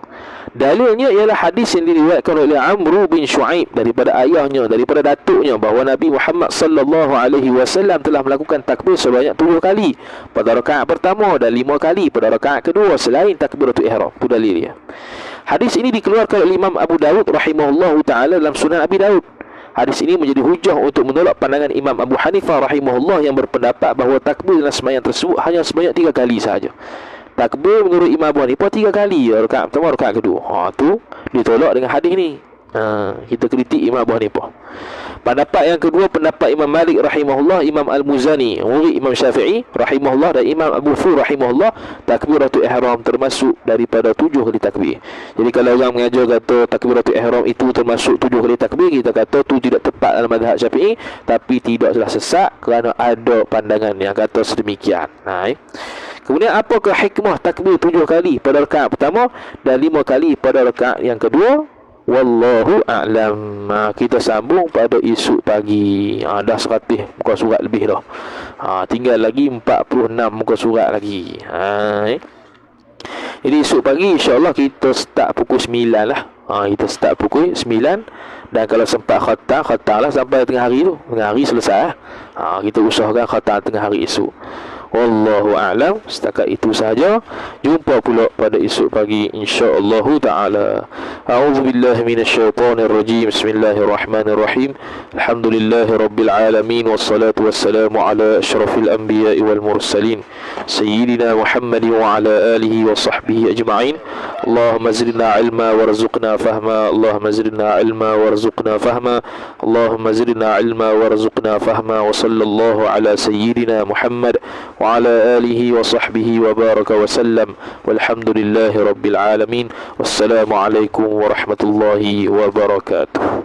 Dalilnya ialah hadis yang diriwayatkan oleh Amr bin Shu'aib daripada ayahnya, daripada datuknya, bahawa Nabi Muhammad sallallahu alaihi wasallam telah melakukan takbir sebanyak 7 kali pada rakaat pertama dan 5 kali pada rakaat kedua selain takbiratul ihram. Itu dalilnya. Hadis ini dikeluarkan oleh Imam Abu Dawud rahimahullahu taala dalam Sunan Abi Dawud. Hadis ini menjadi hujah untuk menolak pandangan Imam Abu Hanifah rahimahullah yang berpendapat bahawa takbir dalam sembahyang tersebut hanya sebanyak 3 kali sahaja. Takbir menurut Imam Abu Hanifah 3 kali, rakaat pertama, rakaat kedua. Tu ditolak dengan hadis ni. Kita kritik Imam Abu Hanifah. Pendapat yang kedua, pendapat Imam Malik rahimahullah, Imam Al-Muzani, murid Imam Syafi'i rahimahullah, dan Imam Abu Thur rahimahullah, takbiratul ihram termasuk daripada 7 kali takbir. Jadi kalau orang mengajar kata takbiratul ihram itu termasuk 7 kali takbir, kita kata tu tidak tepat dalam mazhab Syafi'i, tapi tidaklah sesat kerana ada pandangan yang kata sedemikian. Kemudian apakah hikmah takbir 7 kali pada rakaat pertama dan 5 kali pada rakaat yang kedua? Wallahu a'lam. Kita sambung pada esok pagi. Dah 100 muka surat lebih dah. Tinggal lagi 46 muka surat lagi. Jadi esok pagi insya-Allah kita start pukul 9 lah. Kita start pukul 9. Dan kalau sempat khatam lah sampai tengah hari tu. Tengah hari selesai. Kita usahakan khatam tengah hari esok. Wallahu a'lam. Setakat itu sahaja. Jumpa pula pada esok pagi insya-Allah taala. A'udzubillahi minasyaitonir rajim. Bismillahirrahmanirrahim. Alhamdulillahirabbil alamin wassalatu wassalamu ala asyrafil anbiya'i wal mursalin sayyidina Muhammadin wa ala alihi wa sahbihi ajma'in. Allahumma zidna ilma warzuqna fahma. Allahumma zidna ilma warzuqna fahma. Allahumma zidna ilma warzuqna fahma. Wa sallallahu ala sayyidina Muhammad wa ala alihi wa sahbihi wa baraka wa sallam. Walhamdulillahi rabbil alamin. Wassalamu alaikum warahmatullahi wabarakatuh.